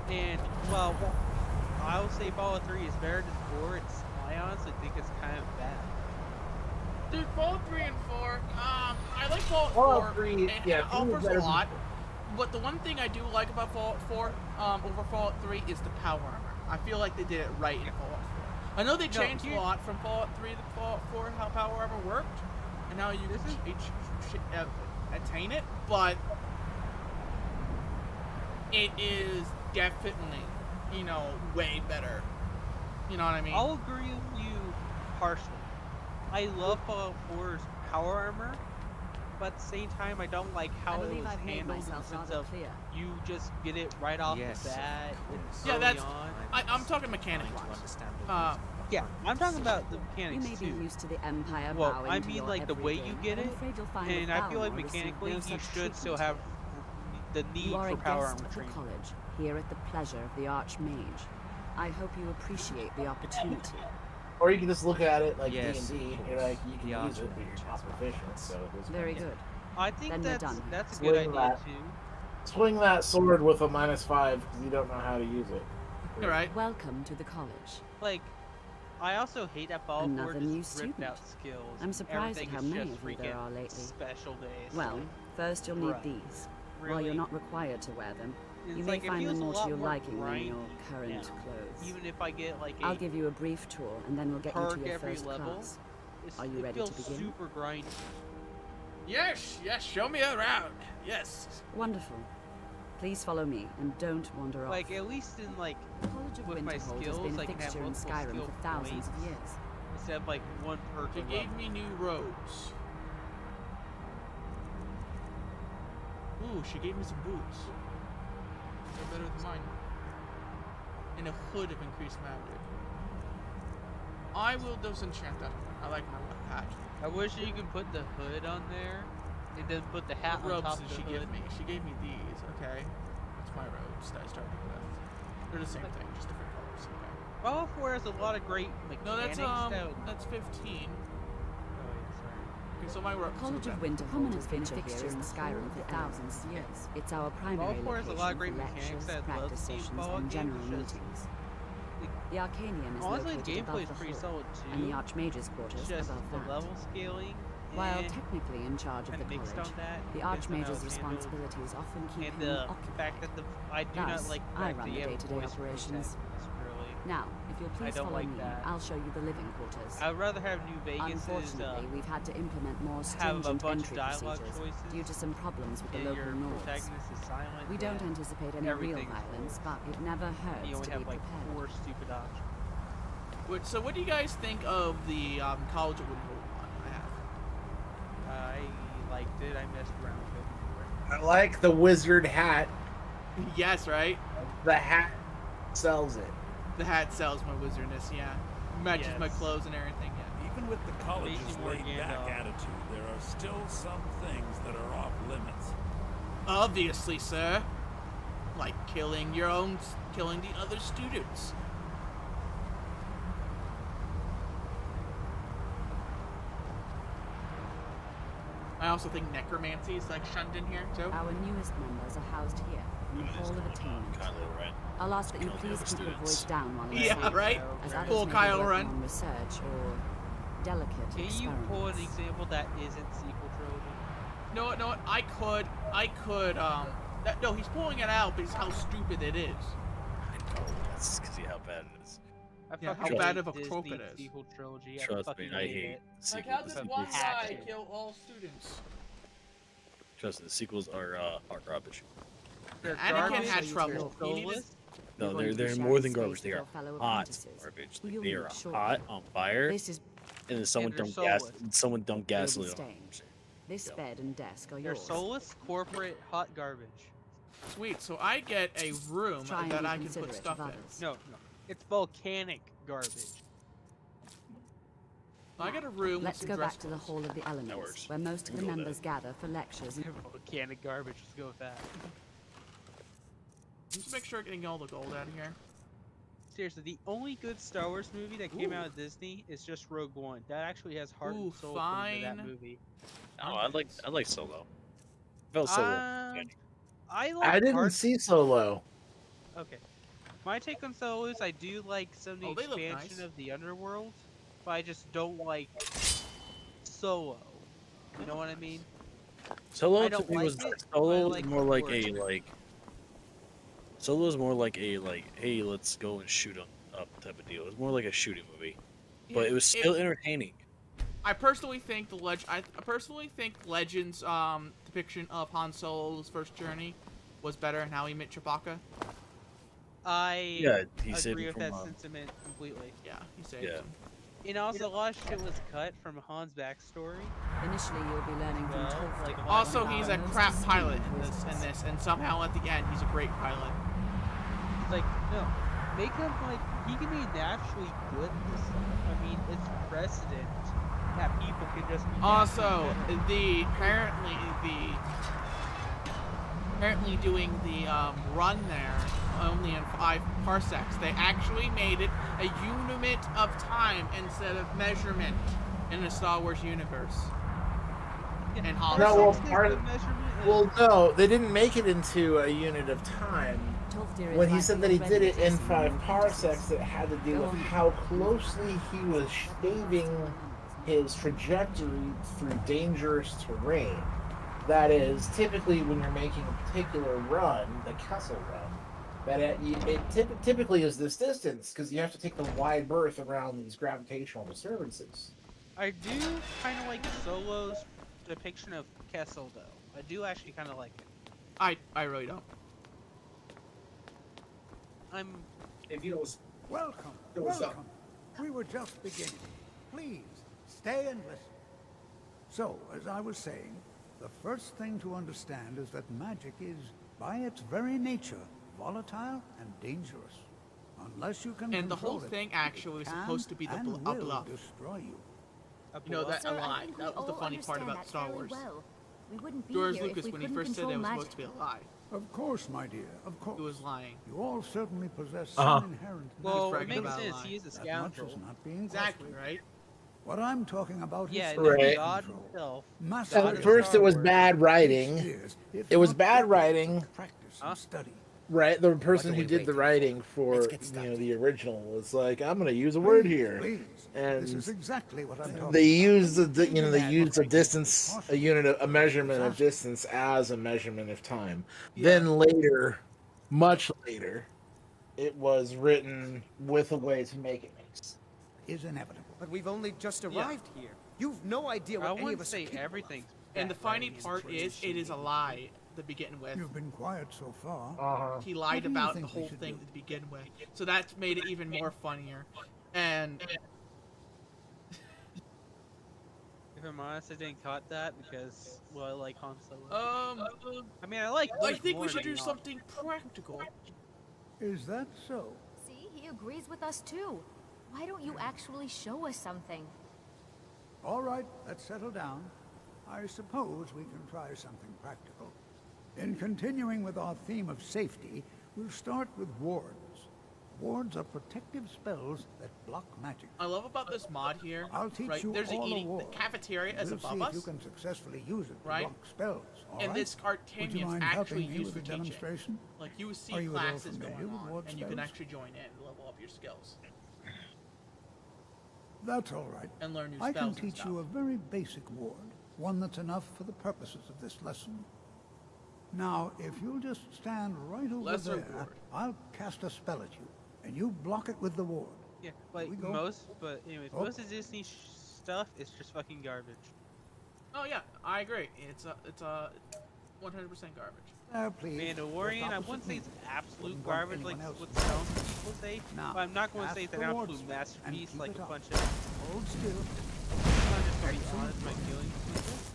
And, well, I'll say Fallout 3 is better than 4. I honestly think it's kind of bad. Dude, Fallout 3 and 4. I like Fallout 4. 3, It yeah, 3 is offers better a than lot. But the one thing I do like about Fallout 4 over Fallout 3 is the power armor. I feel like they did it right in Fallout 4. I know they changed a lot from Fallout 3 to Fallout 4 how power armor worked, and now you can attain it, but it is definitely, way better. You know what I mean? I'll agree with you partially. I love Fallout 4's power armor, but at the same time, I don't like how it was handled in the sense of you just get it right off the bat. Yeah, that's. On. I'm talking mechanic-wise. Yeah, I'm talking about the mechanics You may be too. used to the Empire Well, bowing I to mean, your like the every way whim. you get I'm it, afraid you'll find and that I feel like Balmor received mechanically no you such should still treatment. have the need You are for a power guest armor of the training. college, here at the pleasure of the Archmage. I hope you appreciate the opportunity. Or you can just look at it like Yes, D&D. You're like, you can use it, but you're not proficient. So it doesn't Very matter. good. I think Then we're done. that's a good Swing idea that. too. Swing that sword with a -5 because you don't know how to use it. All right. Welcome to the college. Like, I also hate that Fallout 4 Another new just ripped student. out skills. I'm surprised at Everything how is many just of you there freaking are lately. Special days. Well, first you'll need Right. these. While Really? you're not required to wear them, It's you may like, it find feels them a more to lot your more liking than your grindy current now. clothes. Even if I get like a I'll give you a brief tour, and then we'll get you perk to your every first level, class. it's, Are you it ready feels to begin? super grindy. Yes, show me around. Yes. Wonderful. Please follow me, and don't wander off. Like, at least in like, The College of with my Winterhold has skills, been a I can have fixture in multiple Skyrim skill for thousands of points. years. Instead of like one perk She a gave level. me new robes. Ooh, she gave me some boots. They're better than mine. And a hood of increased magic. I will disenchant that one. I like my hat. I wish you could put the hood on there, and then put the hat What on top robes of did the she hood. give me? She gave me these. Okay. That's my robes that I started with. They're the same thing, just different colors. Okay. Fallout 4 has a lot of great mechanics. No, that's that would- that's 15. Oh, wait, sorry. Okay, so my College of Winterhold has been a fixture in Skyrim for thousands of years. It's our primary Fallout 4 has a location lot of for great lectures, mechanics that I'd love practice to see in sessions, Fallout and games. general It's just meetings. The Arcanium is honestly, located gameplay is above the pretty hull, solid too. and the Archmage's It's quarters just above the that. level scaling. While technically in charge of the mixed college, on that, the based on how Archmage's it's handled, responsibilities often keep and him the occupied. fact that I do not Thus, like the I fact run that the you have a day-to-day voice for operations. protagonist, really. Now, if you'll please don't follow like me, that. I'll show you the living quarters. I would rather have New Vegas Unfortunately, we've had to implement more have a stringent bunch entry of dialogue procedures choices. due to some problems with the and local your nords. protagonist is silent. We don't and anticipate any real everything's violence, forced. but it never hurts You only to have be like prepared. 4 stupid options. So what do you guys think of the College of Winterhold one I have? I liked it. I messed around with it before. I like the wizard hat. Yes, right? The hat sells it. The hat sells my wizardness, yeah. Matches my Yes. clothes and everything, yeah. Even with the college's Makes you more laid-back Gandalf. attitude, there are still some things that are off limits. Obviously, sir. Like killing the other students. I also think necromancy is like shunned in here too. Our newest members are housed here, in the Hall of Attainment. Kylo Ren. I'll ask that you Kill the please other keep your voice students. down while Yeah, listening, right? as others Full may Kyle be working Ren. on research or delicate Can you experiments. pull an example that isn't sequel trilogy? No, I could, no, he's pulling it out because how stupid it is. I know. That's because how bad it is. I Yeah, fucking how bad hate of a Disney trope it is. Sequel trilogy. Trust fucking me, I hate hate it. Like, how sequels. did one guy Action. kill all students? Trust me, the sequels are garbage. They're Anakin garbage, had they're trouble. He needed- soulless. No, You're going to be they're sharing more than space garbage. with They your are fellow hot apprentices, garbage. who Like, you'll they meet are shortly. hot on fire, This is and then someone they're dumped gas. soulless. Someone dumped you'll be gasoline on staying. them. This Yeah. bed and desk are They're yours. soulless, corporate, hot garbage. Sweet, so I get a room Try and that be I can put considerate stuff of in. others. No. It's volcanic garbage. I get a room Let's with go some back dress to the clothes. Hall of the Elements, works. where most of the We'll go members gather for lectures. Volcanic garbage. Let's go with that. Just make sure I'm getting all the gold out of here. Seriously, the only good Star Wars movie that came out of Disney is just Rogue One. That actually has heart Ooh, and soul put into that fine. movie. Oh, I like Solo. Felt Solo. I like I didn't heart- see Solo. Okay. My take on Solo is I do like some of the Oh, they look expansion nice. of the underworld, but I just don't like Solo. You know what I mean? Solo I to don't me like was it, but I Solo like was more the like word. a like. Solo's more like a hey, let's go and shoot 'em up type of deal. It was more like a shooting movie, but it was still entertaining. I personally think I personally think Legends depiction of Han Solo's first journey was better in how he met Chewbacca. I Yeah, he saved agree him with from, that sentiment completely. Yeah, he saved Yeah. him. And also, a lot of shit was cut from Han's backstory. Initially, you'll be learning from Well, Tolkien. like, Also, one of he's our a most crap esteemed pilot in wizards. this, and somehow at the end he's a great pilot. It's like, no, make him like, he can be naturally good at this stuff. I mean, it's precedent that people can just be Also, naturally better. apparently doing the run there only in 5 parsecs. They actually made it a unit of time instead of measurement in the Star Wars universe. And Han No, Solo. well, well, no, they didn't make it into a unit of time. Tolkien is When he like said the that he already did it in existing 5 world parsecs, it had to do Go with on. how closely he was shaving his trajectory through dangerous terrain. That is, typically when you're making a particular run, the Kessel Run, that it typically is this distance, because you have to take the wide berth around these gravitational disturbances. I do kind of like Solo's depiction of Kessel, though. I do actually kind of like it. I really don't. If you don't... Welcome, What's up? welcome. We were just beginning. Please, stay and listen. So, as I was saying, the first thing to understand is that magic is, by its very nature, volatile and dangerous. Unless you can And the control whole it, thing actually was it can supposed to be and a will bluff. destroy you. You know, that a Sir, I lie. think we That was the all funny part understand about that Star very Wars. well. We wouldn't be George here if Lucas, we when he couldn't first said it control was magic. supposed to be a lie. Of course, my dear, of course. He was lying. You all certainly possess Uh-huh. some inherent Well, bragging it makes about sense. lying. He is a that much scoundrel. is not being Exactly, questioned. right? What I'm talking about Yeah, is Right. God control. himself. Massive God At of first, Star it was Wars. bad writing. Years, if It was not bad decades, writing. of practice and study. Right, the person are who we did the waiting writing for get the original was like, I'm gonna use a word here, Please. and This is exactly what I'm talking they about. use they use a distance, a unit, a measurement of distance as a measurement of time. Then later, much later, it was written with a way to make it make sense. Is inevitable. But we've only just arrived here. You've no idea what I any of wouldn't us are say capable of. everything's And the bad funny writing part is, it is a lie to begin with. You've been quiet so far. He What lied do you about the think we whole should thing do? to begin with, so that's made it even more funnier. And If I'm honest, I didn't caught that because, well, I like Han Solo. I mean, I like Luke I think more, we should to be do honest. something practical. Is that so? See, he agrees with us too. Why don't you actually show us something? All right, let's settle down. I suppose we can try something practical. In continuing with our theme of safety, we'll start with wards. Wards are protective spells that block magic. I love about this mod here. I'll teach right? you There's all the the eating, the wards. cafeteria is We'll above see us. if you can successfully use it to Right? block spells. all And right? this Would you Artanian's mind actually helping me used for with the teaching. demonstration? Like you see Are you at all classes familiar going with on, ward and you can spells? actually join in and level up your skills That's all right. and learn new I can spells and teach you a very basic ward, one that's enough for the purposes of this lesson. Now, if you'll just stand right over Lesser there, ward. I'll cast a spell at you, and you block it with the ward. Yeah, like we go. but anyways, Oh. most of Disney stuff is just fucking garbage. Oh yeah, I agree. It's a 100% garbage. Please. Mandalorian, I Just wouldn't say opposite it's me. absolute Wouldn't want garbage like anyone else what to some people say, Now, but I'm not going to say cast it's an the ward absolute spell and masterpiece keep like it a up. bunch of. Hold still. I'm just going to be honest, my feelings.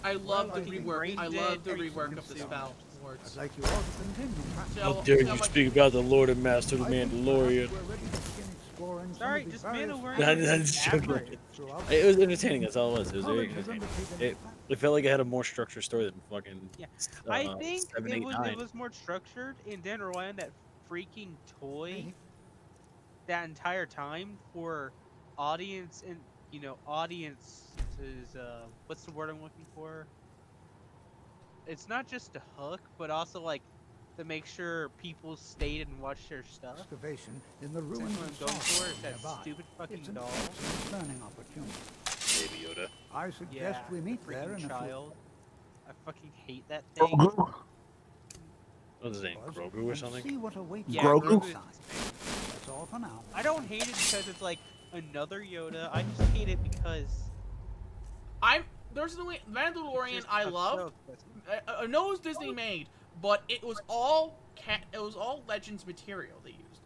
I love the Fucking rework. brain I dead love the creatures rework of the consumed. spell words. I'd like you all to continue. How dare you speak about the Lord and Master of the I think Mandalorian? perhaps we're ready to begin exploring some Sorry, of the just various Mandalorian. I'm just joking. Average. throughout It was entertaining. That's all it was. It was very College has entertaining. undertaken It felt like it had a more structured story than fucking. Yeah, I think 7, it 8, was 9. it was more structured and didn't rely on that freaking toy that entire time for audience and audience is what's the word I'm looking for? It's not just to hook, but also like to make sure people stayed and watched their stuff. excavation in the That's ruins what I'm of going for. Skyrim Is that nearby. stupid fucking It's an doll. excellent learning opportunity. Baby Yoda. I suggest Yeah, we meet there freaking in a few child. I fucking hate that thing. What's his name? hours Grogu or and something? see what awaits Yeah, you Grogu? inside. That's all for now. I don't hate it because it's like another Yoda. I just hate it because There's the Mandalorian just I a loved. show. I know it was Disney made, but it was all Legends material they used.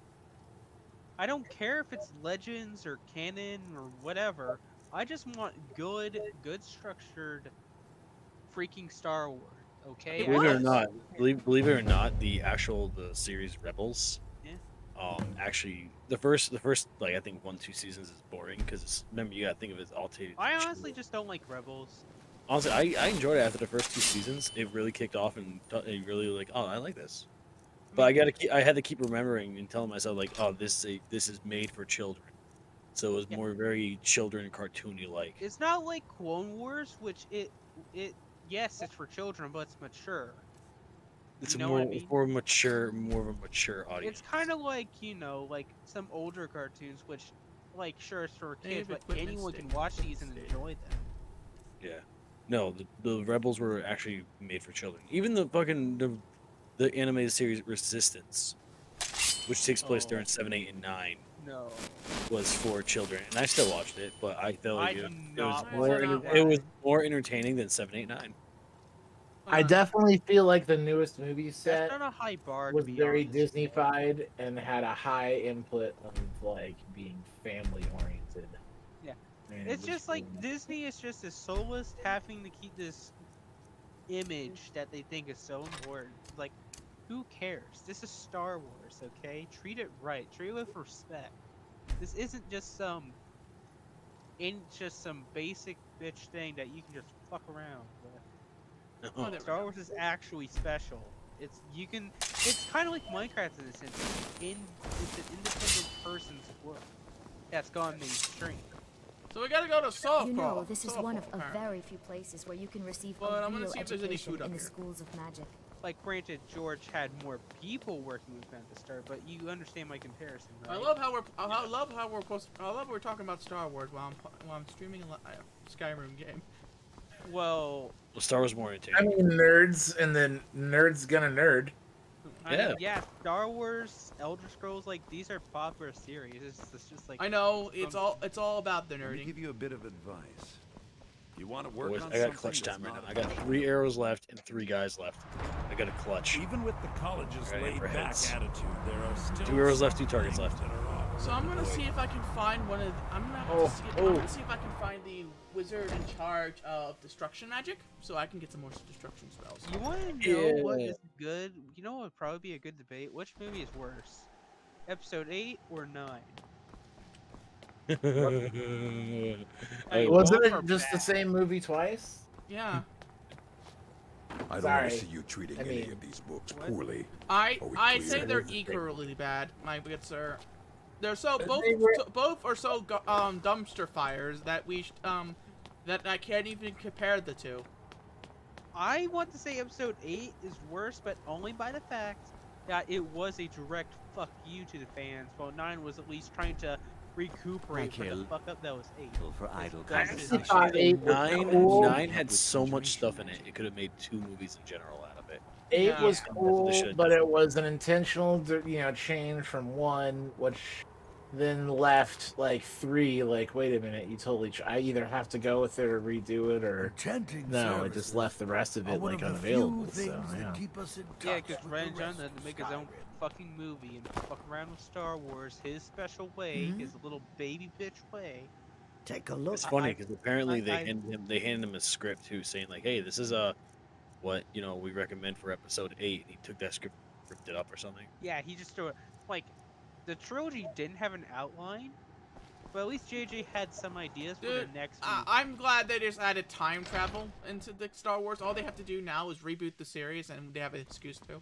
I don't care if it's Legends or canon or whatever. I just want good structured freaking Star Wars. Okay. It Believe it or was. not, believe it or not, the series Rebels. Yeah. Actually, the first like I think 1-2 seasons is boring because remember you gotta think of it as alternative. I honestly just don't like Rebels. Honestly, I enjoyed it after the first 2 seasons. It really kicked off and it really like, oh, I like this. But I had to keep remembering and telling myself like, oh, this is made for children. So it was more very children cartoony like. It's not like Clone Wars, which yes, it's for children, but it's mature. It's You know more what I mean? more of a mature audience. It's kind of like like some older cartoons, which like sure it's for They kids, have but equipment anyone can sticks. watch these and enjoy them. Yeah. No, the Rebels were actually made for children. Even the fucking the animated series Resistance, which takes place during 7, 8, and 9, No. was for children, and I still watched it, but I felt like I it do was not more watch that. it was more entertaining than 7, 8, 9. I definitely feel like the newest movie set That's not a high bar to was be very honest. Disney-fied and had a high input of like being family-oriented. Yeah. And It's it was just like really- Disney is just a soulless having to keep this image that they think is so important. Like, who cares? This is Star Wars, okay? Treat it right. Treat it with respect. This isn't just some basic bitch thing that you can just fuck around with. Oh, Star Wars is actually special. It's kind of like Minecraft in a sense. It's an independent person's work that's gone mainstream. So we gotta go to Suffolk. You know, this is Suffolk, one of a apparently. very few places where you can receive But a I'm gonna real see if there's any education food up in the here. schools of magic. Like, granted, George had more people working with him at the start, but you understand my comparison, right? I love how we're talking about Star Wars while I'm streaming a Skyrim game. Well, Star Wars more I entertaining. mean, nerds, and then nerds gonna nerd. I mean, yeah, Star Wars, Elder Scrolls, like these are popular series. It's just like I know it's all about the Let me nerding. give you a bit of advice. You want to work Boys, on I got something clutch that's time right not now. I got 3 arrows left and 3 guys left. I got a clutch. Even with the college's Right, laid-back heads. attitude, there are still 2 arrows left, 2 some targets things left. that are off. So I'm gonna see if I can find one of. I'm gonna see if I can find the wizard in charge of destruction magic, so I can get some more destruction spells. You want to know what is good? You know what would probably be a good debate? Which movie is worse, Episode 8 or 9? Wasn't it just the same movie twice? Yeah. I don't Sorry. want to see you treating any of these books poorly. I Are we say clear? they're equally bad, my good sir. They're so But both they were- both are so dumpster fires that that I can't even compare the two. I want to say Episode 8 is worse, but only by the fact that it was a direct fuck you to the fans, while 9 was at least trying to recuperate for the fuck up that was 8. For idle Actually, conversation. 9 had so much stuff in it. It could have made 2 movies in general out of it. 8 was Yeah. cool, They should've but it was an intentional, change from 1, which then left like 3. Like, wait a minute, you totally. I either have to go with it or redo it, or no. It just left the rest of it like unavailable. So yeah. Yeah, because Ryan Johnson had to make his own fucking movie and fuck around with Star Wars his special way, his little baby bitch way. Take a look. It's funny because apparently they handed him a script too, saying like, "Hey, this is what we recommend for Episode 8." And he took that script, ripped it up or something. Yeah, he just threw it. Like, the trilogy didn't have an outline, but at least JJ had some ideas for the next movie. I'm glad they just added time travel into the Star Wars. All they have to do now is reboot the series, and they have an excuse to.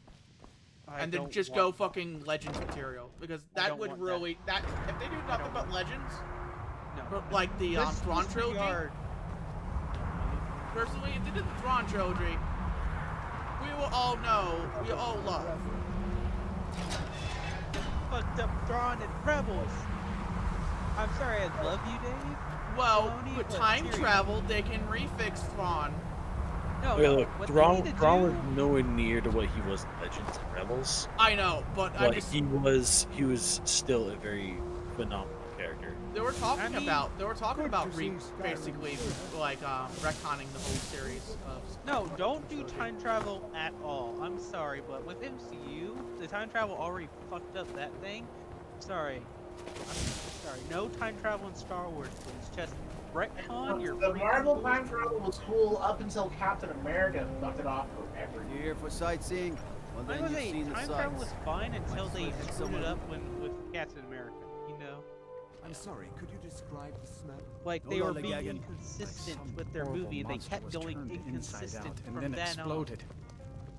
And then just go fucking Legends material, because that would really if they do nothing but Legends, like the Thrawn trilogy. Personally, if they did the Thrawn trilogy, we will all know, we all love. Fucked up Thrawn and Rebels. I'm sorry, I love you, Dave. Well, Filoni, with but time seriously. travel, they can refix Thrawn. No, Okay, look, what they Thrawn need to was do- nowhere near to what he was in Legends and Rebels. I know, but I But just he was still a very phenomenal character. they were talking about basically like retconning the whole series of. No, don't do time travel at all. I'm sorry, but with MCU, the time travel already fucked up that thing. Sorry. I'm sorry. No time travel in Star Wars, please. Just retcon your The freaking Marvel movie. time travel was cool up until Captain America fucked it off forever. You're here for sightseeing? Well, I then was you've saying, seen the time travel was sights. fine until they Let's screwed someone- it up with Captain America, you know? I'm sorry, could you describe the smell? Like, No they were being lollygagging. inconsistent Like some with their horrible movie, and they monster kept was going turned inside inconsistent out and from then then exploded.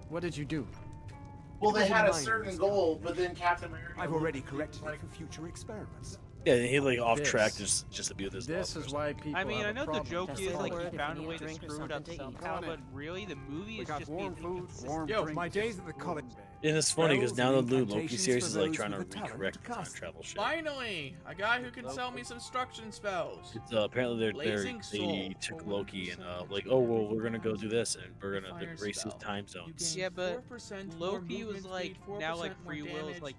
What did you do? Well, It they was had a minor certain goal, but then Captain America. I've already corrected it for future experiments. Yeah, and he like off track This- just to be with his This love. is why people I mean, have I a know the problem. joke Just is say like the he word found if a you way need to drink or screw it up something to eat. somehow, Go on but really the movie We is got just warm being food, inconsistent. warm Yo, drink. My days at the college. And it's funny because now the Spells new and Loki incantations series for is like those trying to with the talent recorrect to the time cast travel shit. Finally, a guy who can sell me some destruction spells. It's, apparently Blazing they Soul. took Loki and like, oh well, we're gonna go do this and we're gonna Fire erase his spell. time zones. Yeah, but 4% more Loki was movement like speed, now like 4% more free will is damage, like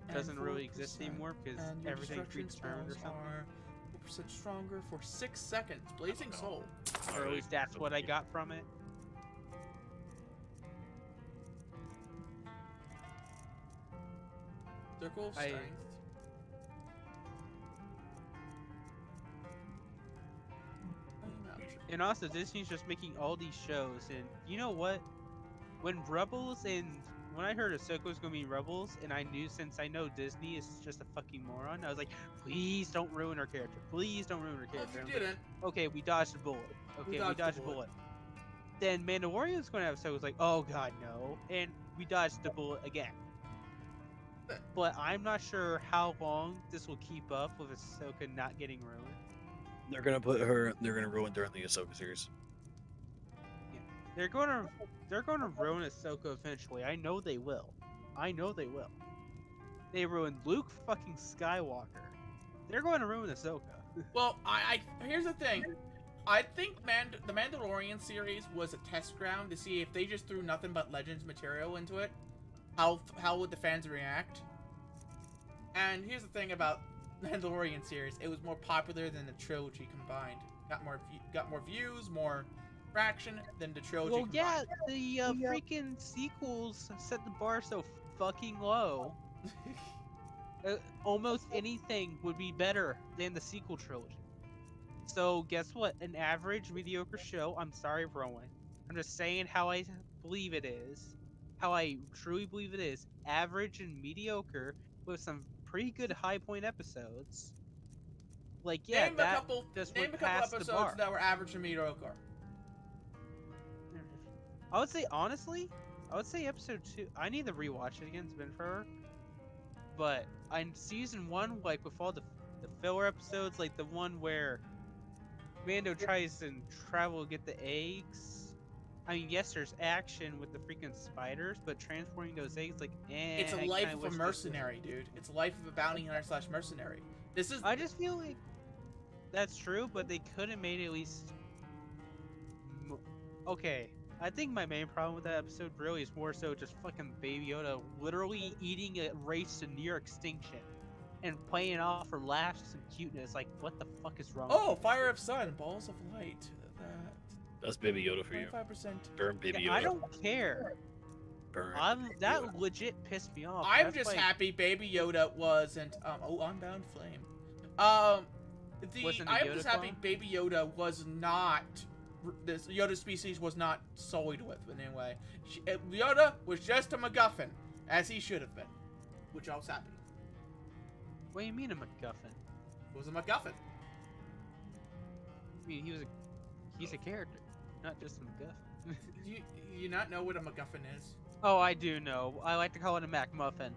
and doesn't really exist 4%, anymore because and your everything's destruction predetermined or spells something. are 4% stronger for 6 seconds. Blazing Soul. Or at least that's what I got from it. Circle I- strength. And also, Disney's just making all these shows, and you know what? When I heard Ahsoka was gonna be Rebels, and I knew since I know Disney is just a fucking moron, I was like, please don't ruin her character. Please don't ruin her Well, character. if I you was like, didn't, okay, we dodged a bullet. Okay, we dodged dodged a a bullet. bullet. Then Mandalorian's gonna have Ahsoka. Was like, oh god, no, and we dodged the bullet again. But I'm not sure how long this will keep up with Ahsoka not getting ruined. They're gonna put her. They're gonna ruin during the Ahsoka series. They're going to ruin Ahsoka eventually. I know they will. I know they will. They ruined Luke fucking Skywalker. They're going to ruin Ahsoka. Well, here's the thing. I think the Mandalorian series was a test ground to see if they just threw nothing but Legends material into it, how would the fans react? And here's the thing about Mandalorian series: it was more popular than the trilogy combined. Got more views, more traction than the trilogy Well, combined. yeah, the freaking sequels set the bar so fucking low. Almost anything would be better than the sequel trilogy. So guess what? An average, mediocre show. I'm sorry, Rowan. I'm just saying how I believe it is. How I truly believe it is. Average and mediocre with some pretty good high point episodes. Like, yeah, name a couple the episodes bar. that were average and mediocre. I would say, honestly, episode 2. I need to rewatch it again. It's been forever. But in season 1, like with all the filler episodes, like the one where Mando tries to travel to get the eggs. I mean, yes, there's action with the freaking spiders, but transporting those eggs, like, It's a life of a mercenary, dude. It's a life of a bounty hunter / mercenary. I just feel like that's true, but they could have made it at least. Okay, I think my main problem with that episode really is more so just fucking Baby Yoda literally eating a race to near extinction and playing off for laughs and cuteness. Like, what the fuck is wrong? Oh, Fire of Sun, Balls of Light. That's Baby Yoda for you. 25%. Burn Baby Yoda. I don't care. Burn. That legit pissed me off. I'm just happy Baby Yoda wasn't. Unbound Flame. I'm just happy Baby Yoda was not. This Yoda species was not sullied with in any way. Yoda was just a MacGuffin, as he should have been, which I was happy. What do you mean a MacGuffin? It was a MacGuffin. I mean, he's a character, not just a MacGuffin. you not know what a MacGuffin is? Oh, I do know. I like to call it a MacMuffin.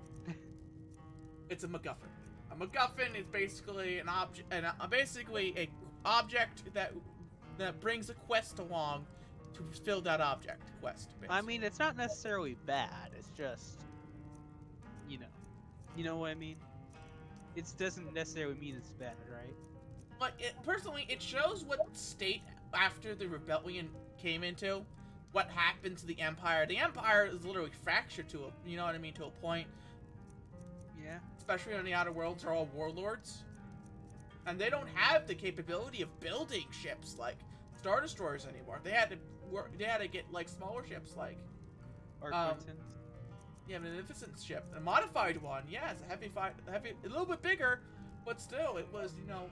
It's a MacGuffin. A MacGuffin is basically an object, basically a object that brings a quest along to fulfill that object quest. Basically. I mean, it's not necessarily bad. It's just, you know what I mean. It doesn't necessarily mean it's bad, right? But personally, it shows what state after the rebellion came into, what happened to the Empire. The Empire is literally fractured to a point. Yeah. Especially when the Outer Worlds are all warlords. And they don't have the capability of building ships like Star Destroyers anymore. They had to get like smaller ships like yeah, Magnificent ship, a modified one. Yes, a little bit bigger, but still, it was not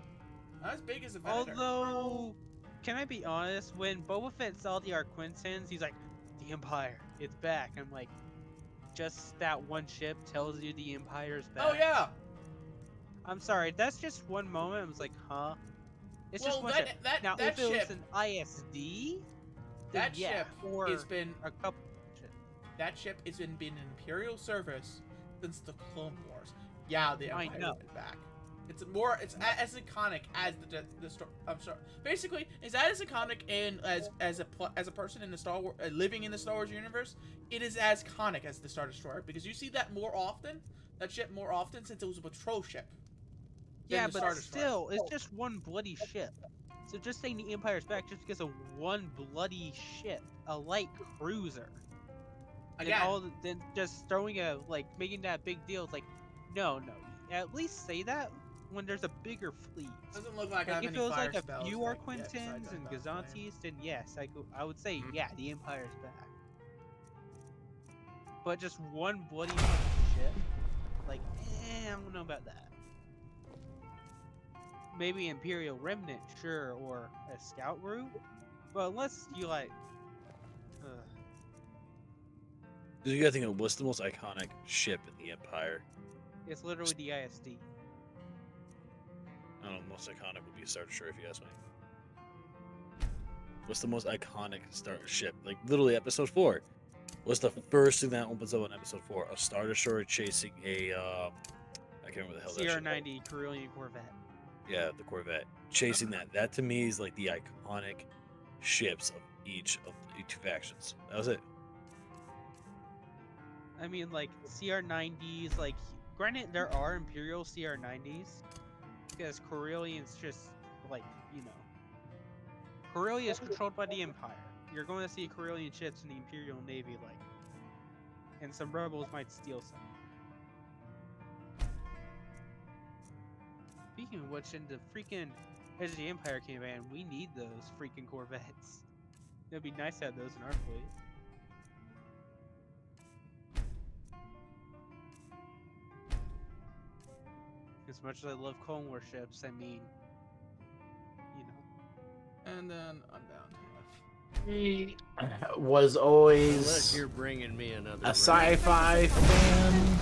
as big as a Venator. Although, can I be honest? When Boba Fett saw the Arquintans, he's like, "The Empire, it's back." I'm like, just that one ship tells you the Empire's back. Oh yeah. I'm sorry, that's just one moment. I was like, huh? It's well, just one ship. Now, if it was an ISD, that yeah, ship or has been a couple. That ship has been in Imperial service since the Clone Wars. Yeah, the Empire has been back. It's as iconic as the story. I'm sorry. Basically, is that as iconic as a person in the Star Wars living in the Star Wars universe? It is as iconic as the Star Destroyer because you see that more often. That ship more often since it was a patrol ship. Yeah, but still, it's just one bloody ship. So just saying the Empire's back just because of one bloody ship, a light cruiser. Again, then just throwing making that big deal. It's like, no. At least say that when there's a bigger fleet. Doesn't look like I have if any it was fire like a spells, few like, Arquintans and Gazantis, then yes, I would say yeah, the Empire's back. But just one bloody ship, like, I don't know about that. Maybe Imperial Remnant, sure, or a scout route, but unless you You gotta think of what's the most iconic ship in the Empire. It's literally the ISD. I don't know, most iconic would be a Star Destroyer if you ask me. What's the most iconic Star ship? Like literally Episode 4. What's the first thing that opens up in Episode 4? A Star Destroyer chasing a I can't remember the hell that ship. CR-90 Carillion Corvette. Yeah, the Corvette. Chasing that to me is like the iconic ships of each of the two factions. That was it. I mean, like CR90s. Like, granted, there are Imperial CR90s because Corellian's just like Corellia is controlled by the Empire. You're going to see Corellian ships in the Imperial Navy, like, and some rebels might steal some. Speaking of which, in the freaking Edge of the Empire campaign, we need those freaking Corvettes. It'd be nice to have those in our fleet. As much as I love Clone War ships, I mean, And then I'm down. He was always Unless you're bringing me another a sci-fi fan,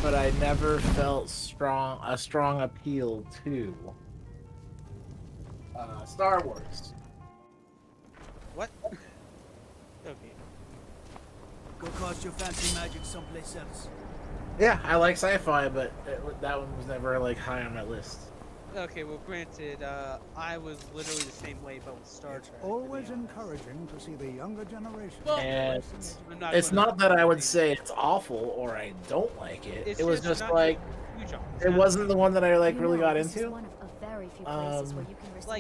but I never felt a strong appeal to Star Wars. What? Okay. Go cast your fancy magic someplace else. Yeah, I like sci-fi, but that one was never like high on my list. Okay, well, granted, I was literally the same way, but with Star Trek. Always encouraging to see the younger generation. And it's not that I would say it's awful or I don't like it. It's It was just just not like it wasn't the one that I like really got into. Like,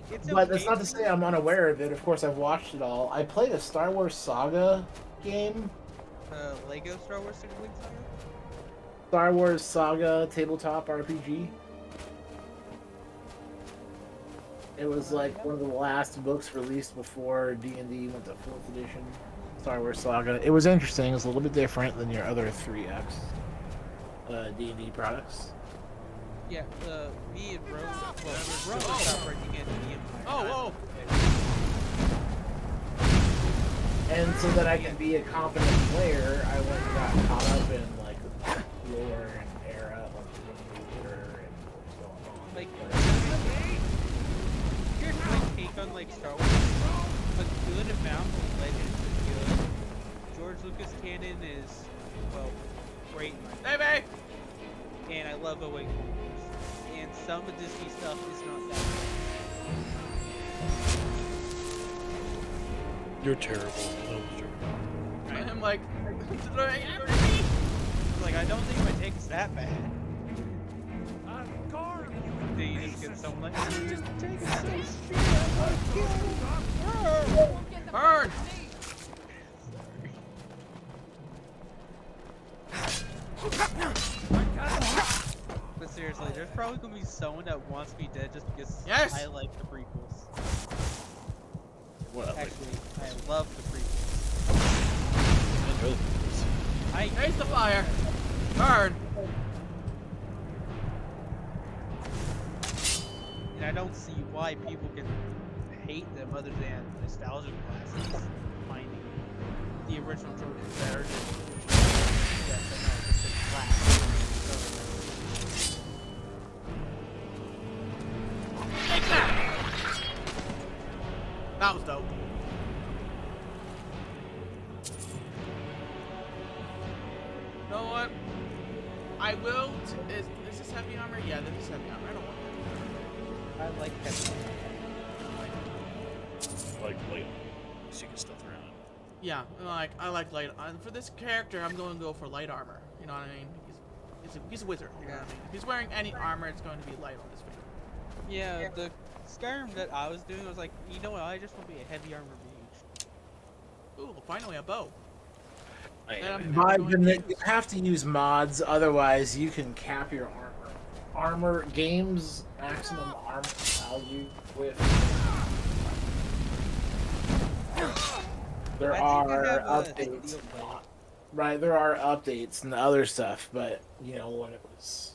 it's But okay that's not to say I'm unaware of it. Of course, I've watched it all. I played a Star Wars Saga game. Lego Star Wars Super Saga? Star Wars Saga tabletop RPG. It was like one of the last books released before D&D went to 4th edition. Star Wars Saga. It was interesting. It was a little bit different than your other 3X D&D products. Yeah, me and Rose stopped breaking into the Empire. Oh, And so that I can be a competent player, I went and got caught up in like lore and era of the computer and what's going on. Like, here's my take on like Star Wars. A good amount of Legends is good. George Lucas canon is, well, great. Baby! And I love Awake Wars. And some of Disney stuff is not that good. You're terrible. Oh, sure. I'm like, like, I don't think my take is that bad. Then you just get someone like, just take it so shit. Burn! But seriously, there's probably gonna be someone that wants me dead just because I like the prequels. Well, actually, I love the prequels. I taste the fire. Burn. And I don't see why people can hate them other than nostalgia classes. Finding the original George is better than Take that! That was dope. You know what? I will. Is this heavy armor? Yeah, this is heavy armor. I don't want it. I like heavy armor. Like light, so you can stuff around. Yeah, like I like light. For this character, I'm going to go for light armor. You know what I mean? He's a wizard. You know what I mean? If he's wearing any armor, it's going to be light on his figure. Yeah, the Skyrim that I was doing was like, you know what? I just want to be a heavy armor mage. Ooh, finally a bow. You have to use mods, otherwise you can cap your armor games maximum armor value with. There are updates, right? There are updates and other stuff, but you know when it was.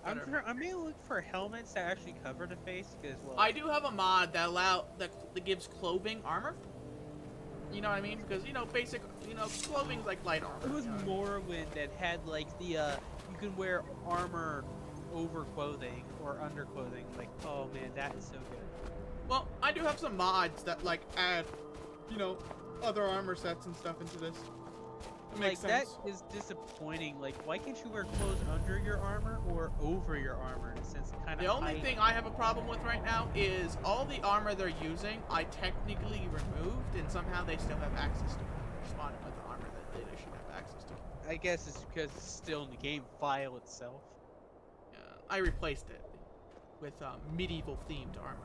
I'm gonna look for helmets that actually cover the face, because well, I do have a mod that gives clothing armor. You know what I mean? Because basic, clothing's like light armor. It was Morrowind that had like the you can wear armor over clothing or under clothing. Like, oh man, that is so good. Well, I do have some mods that like add, other armor sets and stuff into this. Makes like sense. that is disappointing. Like, why can't you wear clothes under your armor or over your armor in a sense? Kind The only thing I have a problem with right now is all the armor they're using, I technically removed, and somehow they still have access to it. Responding with the armor that they should have access to. I guess it's because it's still in the game file itself. I replaced it with medieval themed armor.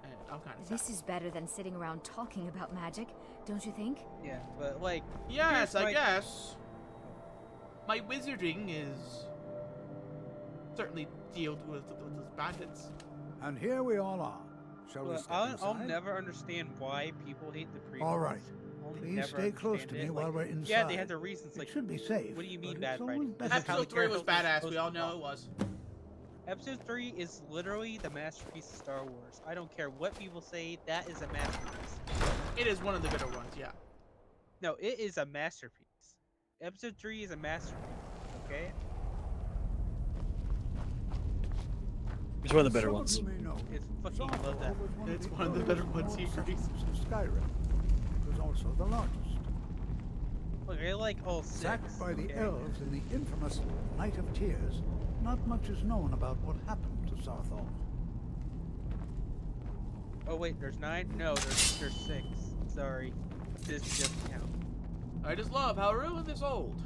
And I'm kind of sad. This is better than sitting around talking about magic, don't you think? Yeah, but like... Yes, I guess. My wizarding is certainly dealt with those bandits. And here we all are. Shall we Well, step I'll inside? never understand why people hate the prequels. All right. I'll Please never stay close to understand me it. while Like, we're inside. Yeah, they had their reasons. Like, It should be safe. What do you mean but bad it's always writing? better This is how the Episode 3 was characters are badass, supposed we all to know talk. it was. Episode 3 is literally the masterpiece of Star Wars. I don't care what people say, that is a masterpiece. It is one of the better ones, yeah. No, it is a masterpiece. Episode 3 is a masterpiece, okay? It's one of the better ones. Some of you may know, It's fucking love that. It's one of the better ones he settlements in Skyrim. It was also the largest. Look, I like all 6. Sacked by the okay? elves in the infamous Night of Tears, not much is known about what happened to Sarthal. Oh wait, there's 9? No, there's 6. Sorry. This doesn't count. I just love how ruined is old.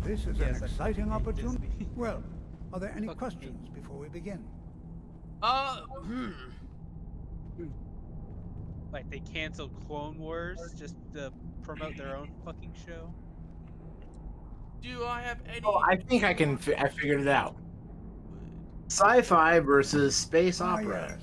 This is Yes, an I exciting hate opportunity. Disney. Well, are there any Fuck questions before we begin? Like they canceled Clone Wars just to promote their own fucking show. Do I have any? Oh, I think I can. I figured it out. Sci-fi versus space opera. Yes.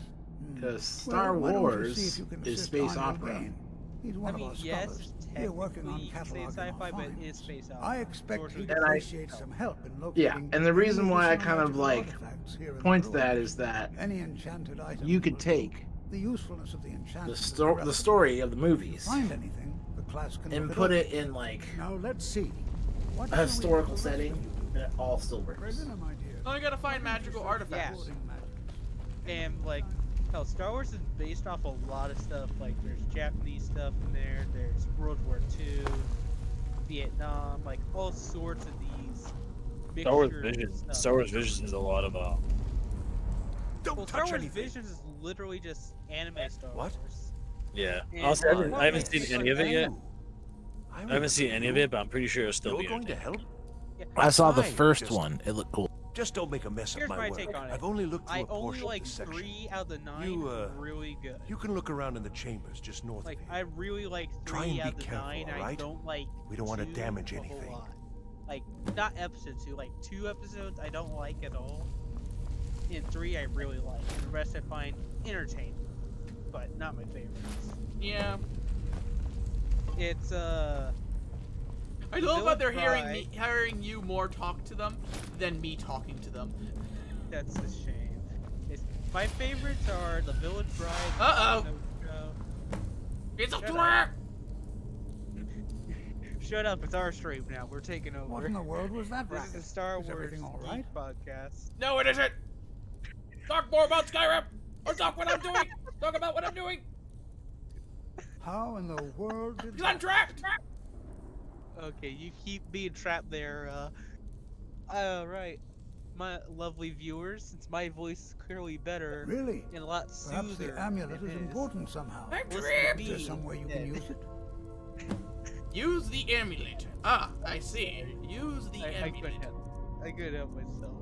Because Star Well, why don't you Wars see if you can is assist space Arnold opera. Wayne? He's one I mean, of our yes, scholars. Here working on technically you can say cataloging it's our sci-fi, but it finds. is space opera. I expect Sort of. he'd And I- appreciate some help in locating. Yeah, and the reason any why I additional kind of magical like artifacts here in the point to ruins. that is that Any enchanted item you could will do. take The usefulness of the the enchantment is the irrelevant. story of the movies Find anything, the class can and look put up. it in like Now let's see. What a shall we historical have the rest setting, of you do? and it all still works. Brenda, my dear. I gotta find magical artifacts. Yeah. And like, hell, Star Wars is based off a lot of stuff. Like, there's Japanese stuff in there. There's World War II, Vietnam, like all sorts of these. Star Wars mixtures of Visions. stuff. Star Wars Visions is a lot of Well, Star Wars Visions is literally just anime Star What? Wars. yeah. And Honestly, I haven't what seen makes any of it yet. I I haven't seen any of it, but I'm pretty sure it'll still You're be going to help? I saw the Fine, first just- one. It looked cool. Just don't make a mess Here's of my my work. take on it. I've only looked through I a only portion like of this section. 3 out of the 9 You, really good. You can look around in the chambers just north Like, of here. I really like Try 3 and out be of the careful, 9. I alright? don't like We don't want to 2 damage a whole anything. lot. Like, not episode 2, like 2 episodes I don't like at all. And 3 I really like. And the rest I find entertaining. But not my favorites. Yeah. It's, I love how they're Village hearing you more talk to them than me talking to them. That's a shame. My favorites are The Village Bride. Uh-oh. No, It's a Shut threat! Shut up, it's our stream now. We're taking over. What in the world was that This racket? is a Star Is Wars everything all geek right? podcast. No, it isn't! Talk more about Skyrim! Or talk what I'm doing! Talk about what I'm doing! How in the world did Because I'm trapped! Okay, you keep being trapped there, alright. My lovely viewers, since my voice is clearly better Really? and a lot Perhaps soother the amulet than is his, important somehow. I'm listen to trapped! Is there me some way you can instead. use it? Use the amulet. Ah, I see. Use the I amulet. couldn't help myself.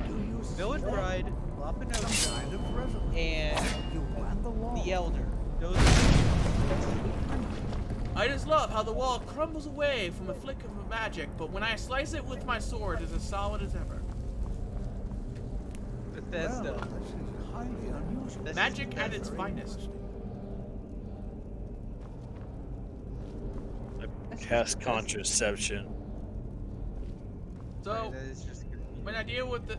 Do you Village see Bride, Lapa some kind of resolution? and You and the law. The Elder. Those are I just love how the wall crumbles away from a flick of magic, but when I slice it with my sword, it's as solid as ever. Bethesda. Well, this is highly unusual. This Magic is at its Very finest. interesting. cast contraception. So, that is just when I deal with the...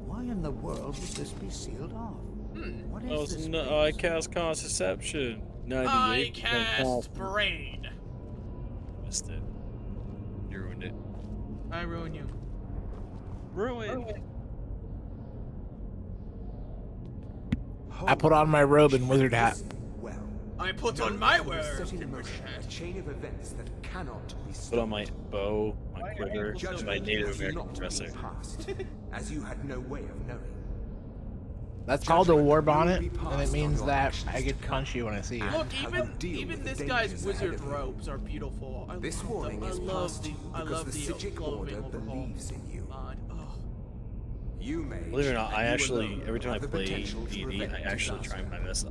Why in the world would this be sealed off? What is this I place? cast contraception. 98. I cast brain. Missed it. You ruined it. I ruin you. ruined. I put on my robe and wizard hat. I put on my Setting word. in motion a chain of events that cannot be Put stopped. on my bow, my quiver, and my Judgment Native has American not dresser. been passed, as you had no way of knowing. That's called a war bonnet, Judgment will be and it passed means on your that actions I get to to come. punch you when I see you. Look, how you deal even with the this guy's dangers ahead wizard of you. robes are beautiful. This warning is passed I because love the the Psijic clothing Order overhaul. believes in you. God, oh. You mage, Believe it or not, I and you actually, alone every time I have the play potential to D&D, I prevent actually try my best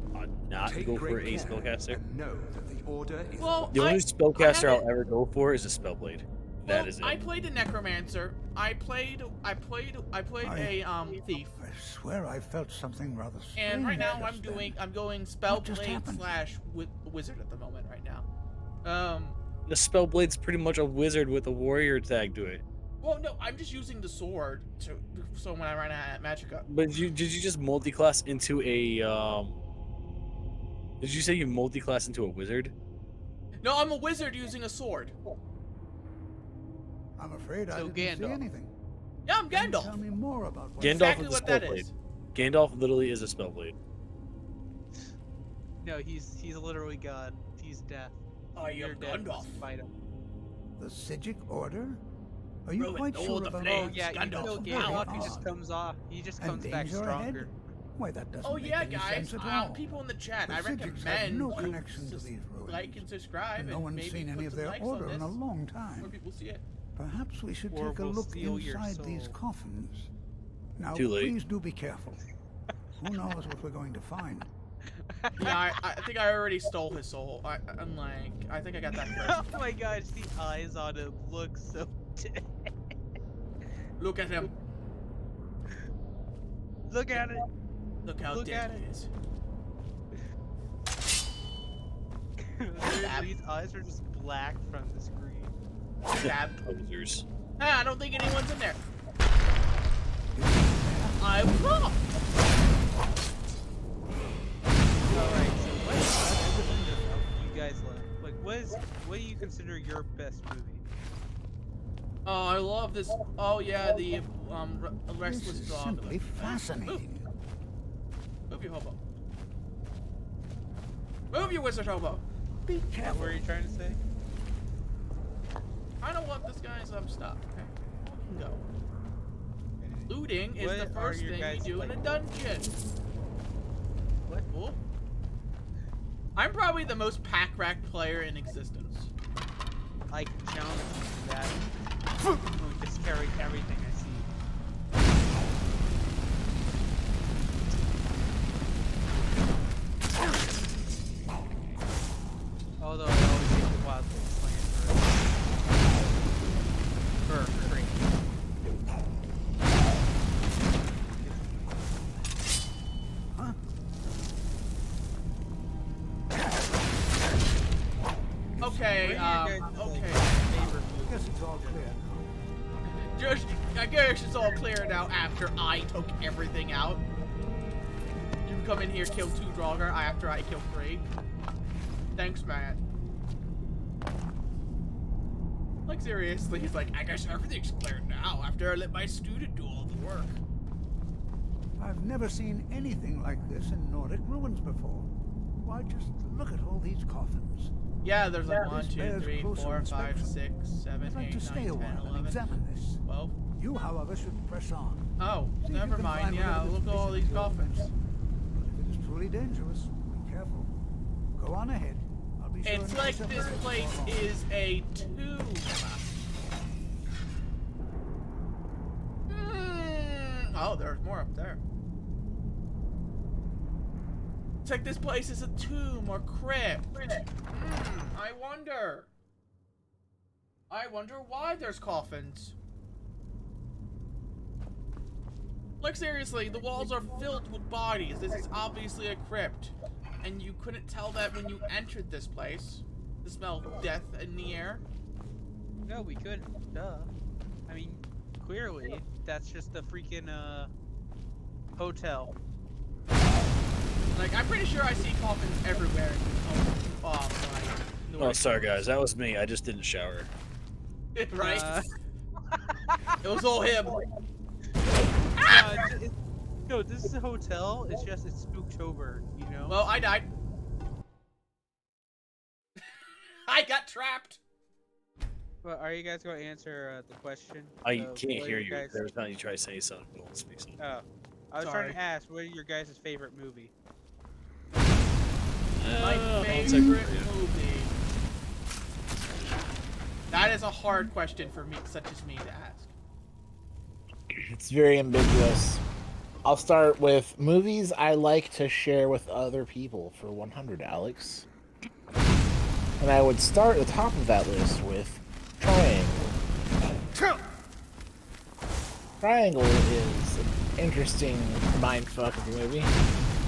not to Take go for great a care spellcaster. and know that the order is Well, The only spellcaster haven't- I'll ever go for is a spellblade. That Well, is it. I played a necromancer. I played a thief. I swear I felt something rather strange. And right now just then. I'm going What just spellblade happened? slash wizard at the moment right now. The spellblade's pretty much a wizard with a warrior tag to it. Well, no, I'm just using the sword so when I run out of magicka. But did you just multi-class into a Did you say you multi-class into a wizard? No, I'm a wizard using a sword. I'm afraid I So didn't see Gandalf. anything. Yeah, I'm Can you Gandalf. Tell me more about what Gandalf Exactly is a what that spellblade. is. Gandalf literally is a spellblade. No, he's literally God. He's death. I am You're dead. Gandalf. Fight him. The Psijic Order? Are you Ruin quite all sure the about flames. Oh yeah, you Gandalf. kill Very Gandalf, he odd. just comes off. He just And comes back danger stronger. ahead? Why, that doesn't Oh make yeah, any guys. sense at all. People in the chat, The I Psijics have recommend no you connection to just these ruins. like and subscribe, And no and one's maybe seen put any of some their likes on order in a this, long More time. people see it. Perhaps we should Or take a we'll look steal your inside these soul. coffins. Now, Too late. please do be careful. Who knows what we're going to find? Yeah, I think I already stole his soul. I'm like, I think I got that first. Oh my gosh, the eyes on him look so dead. Look at him. Look at it. Look how Look dead at he it. is. These eyes are just black from the screen. Stab. Posers. Ah, I don't think anyone's in there. I was wrong. Alright, so what you guys love? Like, what do you consider your best movie? Oh, I love this. Oh yeah, the This restless is dog. simply fascinating. Move your hobo. Move your wizard hobo. Be What careful. were you trying to say? I don't want this guy's stuff. Okay, we can go. Looting is What the are first your thing you guys' do in a like- dungeon. What? Oh. I'm probably the most pack-rack player in existence. I can challenge you to that. Who just carry everything I see. Although I always take the wild slant for crate. Huh? Okay, okay. Guess it's all clear now. Just, I guess it's all clear now after I took everything out. You come in here, kill 2 Draugr after I kill 3. Thanks, man. Like, seriously, he's like, I guess everything's clear now after I let my student do all the work. I've never seen anything like this in Nordic ruins before. Why, just look at all these coffins. Yeah, there's like 1, This 2, bears 3, closer 4, 5, inspection. 6, 7, I'd like 8, to 9, stay 10, a while 11, and examine this. 12. You, however, should press on. Oh, See if you never can mind. find Yeah, whatever look this at all place these is. coffins. But if it is truly dangerous, be careful. Go on ahead. I'll be sure It's and like separate this before place long. is a tomb. Oh, there's more up there. It's like this place is a tomb or crypt. I wonder. I wonder why there's coffins. Like, seriously, the walls are filled with bodies. This is obviously a crypt. And you couldn't tell that when you entered this place. The smell of death in the air. No, we couldn't. Duh. I mean, clearly, that's just a freaking, hotel. Like, I'm pretty sure I see coffins everywhere. Oh, sorry guys, that was me. I just didn't shower. Right? It was all him. It No, this is a hotel. It's just it's Spooktober, you know. Well, I died. I got trapped. Well, are you guys going to answer the question? I of can't what hear are you. guys- Every time you try to say something, you don't speak something. Oh, I was Sorry. trying to ask, what are your guys' favorite movie? My favorite movie. That is a hard question for me, such as me, to ask. It's very ambiguous. I'll start with movies I like to share with other people for 100, Alex. And I would start at the top of that list with Triangle. Triangle is an interesting mindfuck of a movie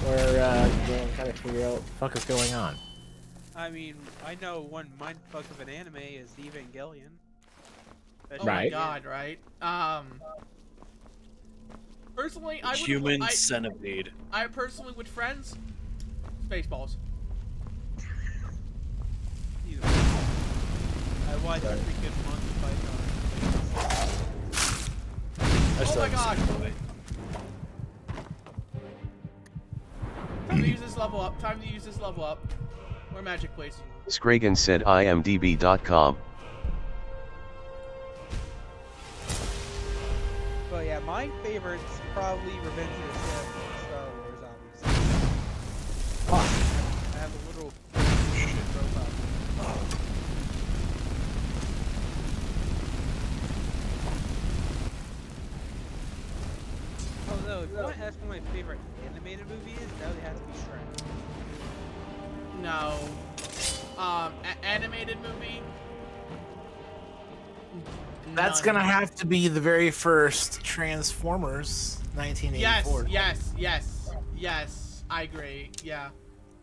where you kind of figure out what the fuck is going on. I mean, I know one mindfuck of an anime is Evangelion. Oh my god, right? Personally, I would. Human centipede. I personally, with friends, Spaceballs. I watched freaking Monty Python. Oh my god! Time to use this level up. Time to use this level up. More magic, please. Scragan said imdb.com. But yeah, my favorite's probably Revenge of the Sith from Star Wars, obviously. I have a little shit robot. Oh no, if you want to ask what my favorite animated movie is, that would have to be Shrek. No. Animated movie. That's gonna have to be the very first Transformers, 1984. Yes. I agree. Yeah.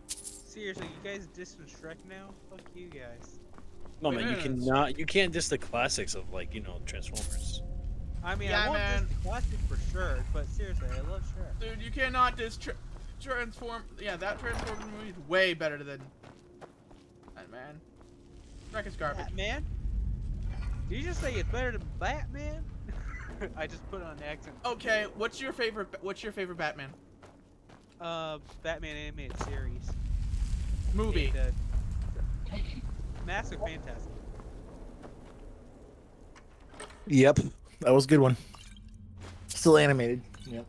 Seriously, you guys dissing Shrek now? Fuck you guys. No man, you can't diss the classics of, like, you know, Transformers. I mean, Yeah, I want man. this classic for sure, but seriously, I love Shrek. Dude, you cannot transform. Yeah, that Transformers movie is way better than that, man. Shrek is garbage. Batman? Did you just say it's better than Batman? I just put on the accent. Okay, what's your favorite Batman? Batman animated series. Movie. Massive Fantastic. Yep, that was a good one. Still animated. Yep.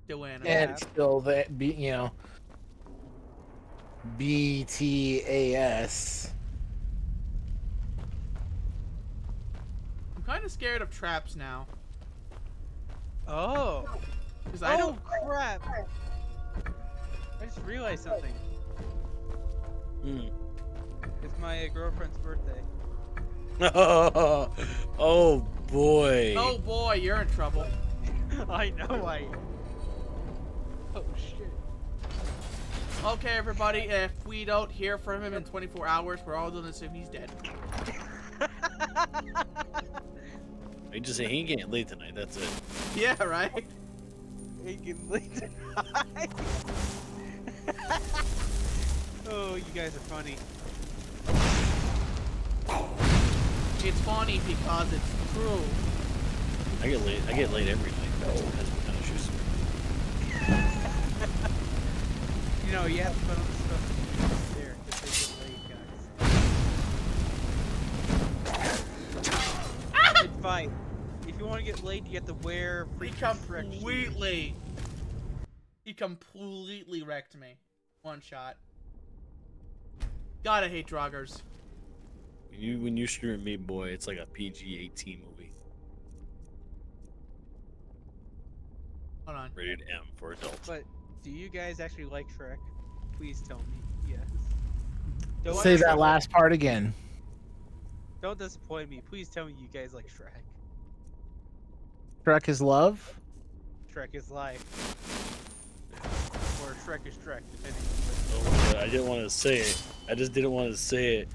Still animated. And it's still that, you know, BTAS. I'm kind of scared of traps now. Oh. Because I don't. Crap. I just realized something. It's my girlfriend's birthday. Oh boy. Oh boy, you're in trouble. I know I am. Oh shit. Okay, everybody, if we don't hear from him in 24 hours, we're all gonna assume he's dead. I just say he ain't getting late tonight. That's it. Yeah, right. He ain't getting late tonight. Oh, you guys are funny. It's funny because it's true. I get late every night. That's what kind of shoes. You know, you have to put on the stuff there because they get late, guys. It's fine. If you want to get late, you have to wear He completely wrecked me. One shot. Gotta hate Draugrs. When you stream Meat Boy, it's like a PG-18 movie. Hold on. Rated M for adults. But do you guys actually like Shrek? Please tell me yes. Don't Say that last part again. Don't disappoint me. Please tell me you guys like Shrek. Shrek is love? Shrek is life. Or Shrek is Shrek, depending. Oh, I didn't want to say it. I just didn't want to say it.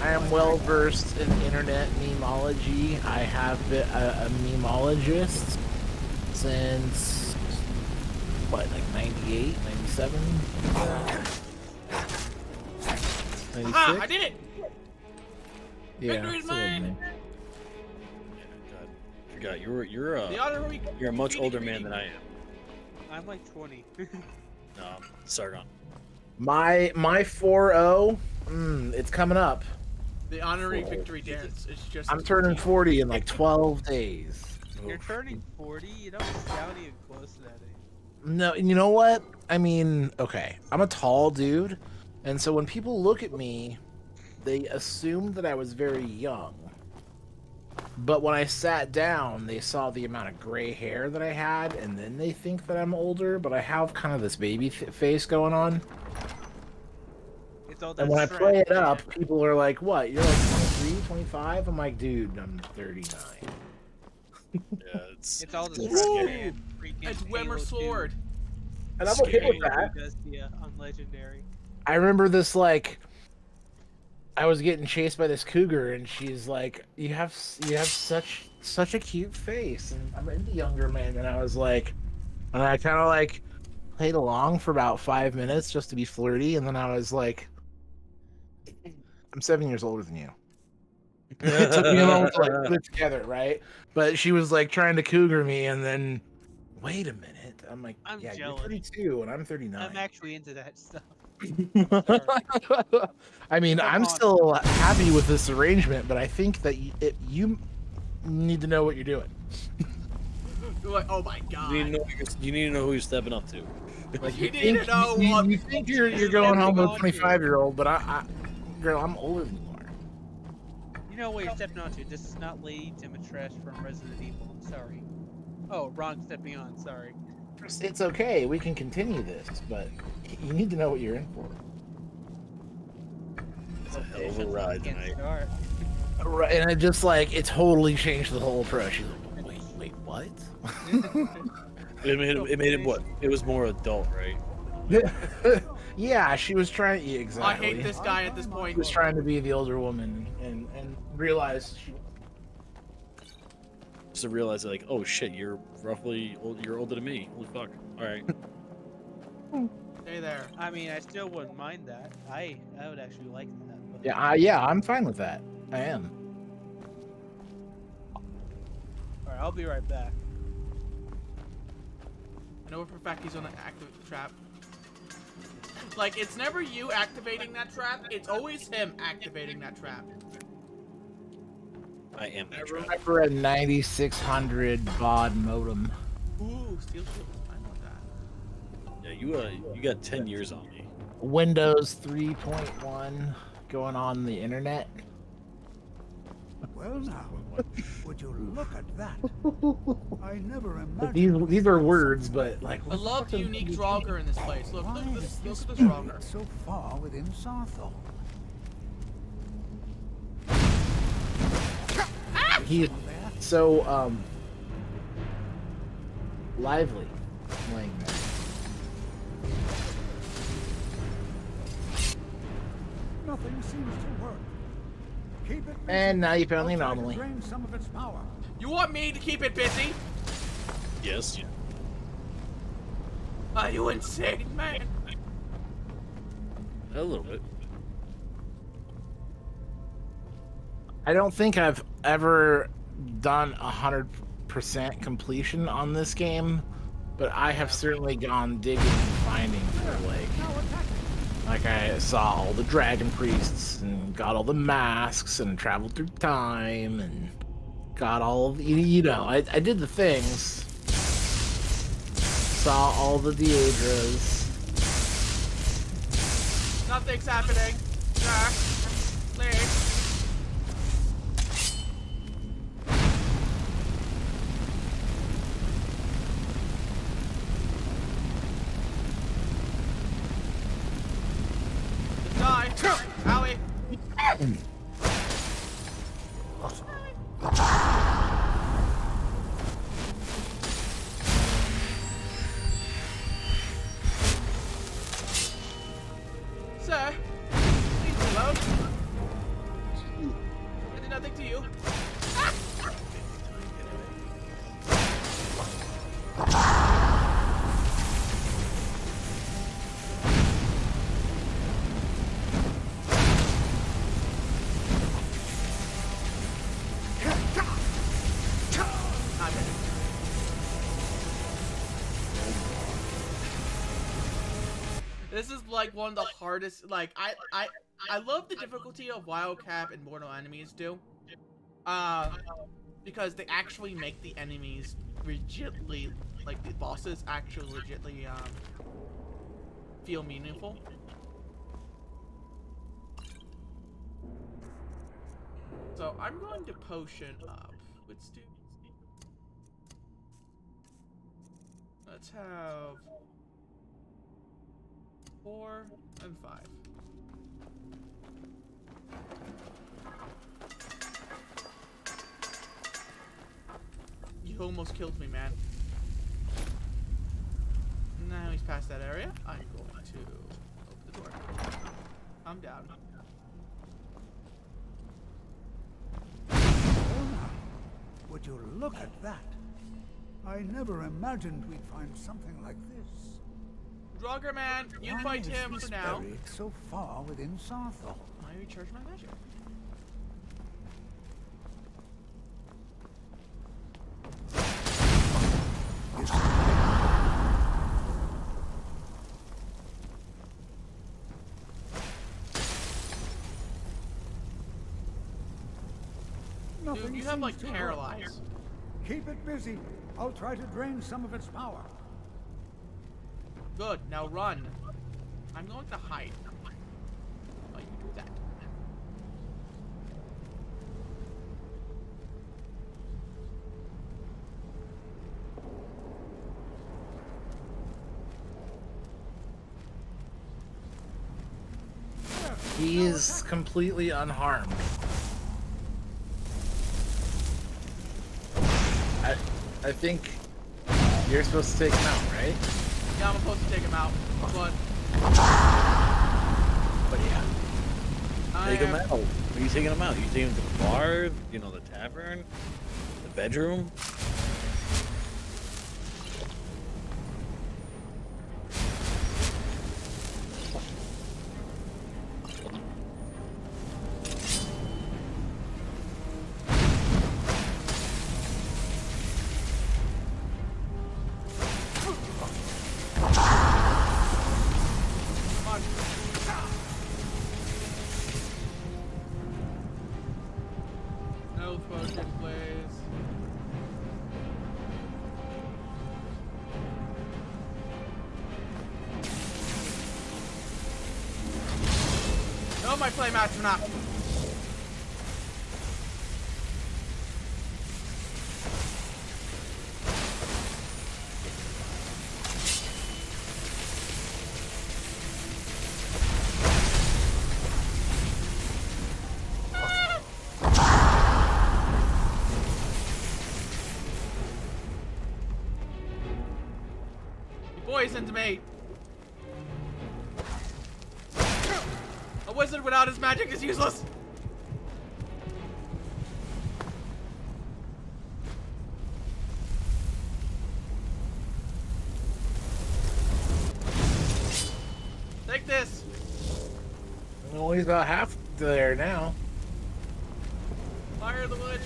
I am well versed in internet memeology. I have been a memeologist since, what, like 98, 97? 96? Ah, I did it! Yeah. Victory's mine! forgot. The honorary You're a much graffiti older man reading. than I am. I'm like 20. No, Sargon. My 4-0, it's coming up. The honorary victory dance is just. I'm turning 40 in like 12 days. You're turning 40. You don't sound even close to that age. No, you know what? I mean, okay, I'm a tall dude, and so when people look at me, they assumed that I was very young. But when I sat down, they saw the amount of gray hair that I had, and then they think that I'm older, but I have kind of this baby face going on. It's all And when I play it up, people are like, what, you're like 23, 25? I'm like, dude, I'm 39. Yeah, it's all the Woo! man freaking A Dwemer Halo 2. sword. And I'm okay with that. On Legendary. I remember this, like, I was getting chased by this cougar, and she's like, "You have such a cute face," and I'm into younger men, and I was like, and I kind of like played along for about 5 minutes just to be flirty, and then I was like, "I'm 7 years older than you." It took me a moment to like put it together, right? But she was like trying to cougar me, and then wait a minute, I'm like, I'm "Yeah, jealous. you're 32, and I'm 39." I'm actually into that stuff. I mean, I'm still happy with this arrangement, but I think that you need to know what you're doing. Like, oh my god. You need to know who you're stepping up to. Like, You need to know what. You think you're going home with a 25-year-old, but girl, I'm older than you are. You know what you're stepping onto. This is not Lady Dimitrescu from Resident Evil. I'm sorry. Oh, wrong stepping on. Sorry. It's okay. We can continue this, but you need to know what you're in for. It's a hell of a ride tonight. Right, and it just like it totally changed the whole approach. She's like, wait, what? It made it what? It was more adult, right? Yeah, she was trying. Yeah, exactly. I hate this guy at this point. She was trying to be the older woman and realized she. Just to realize, like, oh shit, you're older than me. Holy fuck! All right. Hey there. I mean, I still wouldn't mind that. I would actually like that. But... Yeah, I'm fine with that. I am. Alright, I'll be right back. I know for a fact he's gonna activate the trap. Like, it's never you activating that trap, it's always him activating that trap. I am that I trap. remember a 9600 baud modem. Ooh, steel shield. I want that. Yeah, you got 10 years on me. Windows 3.1 going on the internet. Well now, would you look at that? I never imagined. These are words, but like. I love the unique Draugr in this place. Look Why at is this. this Look at this Draugr. period so far within Sarthol? He's so lively playing that. Nothing seems to work. Keep it busy. And now you found the I'll try to anomaly. drain some of its power. You want me to keep it busy? Yes. Are you insane, man? A little bit. I don't think I've ever done 100% completion on this game, but I have certainly gone digging and finding for like I saw all the dragon priests and got all the masks and traveled through time and got all of I did the things, saw all the Daedras. Nothing's happening. Jack, please. Die! Owie! Sir, leave me alone. I did nothing to you. This is like one of the hardest. Like I love the difficulty of Wildcap and Mortal Enemies do. Because they actually make the enemies legitly, like the bosses actually legitly feel meaningful. So I'm going to potion up. Let's do. Let's have 4 and 5. You almost killed me, man. Now he's past that area. I'm going to open the door. I'm down. Would you look at that? I never imagined we'd find something like this. Drogger man, you Why fight is him this for now. buried so far within Sarthal? I recharge my magic. Dude, you have like paralyze. Keep it busy. I'll try to drain some of its power. Good, now run. I'm going to hide. Oh, you do that. He is completely unharmed. I think you're supposed to take him out, right? Yeah, I'm supposed to take him out, but yeah. Take him out. Where are you taking him out? You taking him to the bar? You know, the tavern? The bedroom? no potion, please. No, my flame astronaut. Poisoned me. A wizard without his magic is useless. Take this. Well, he's about half there now. Fire the lich.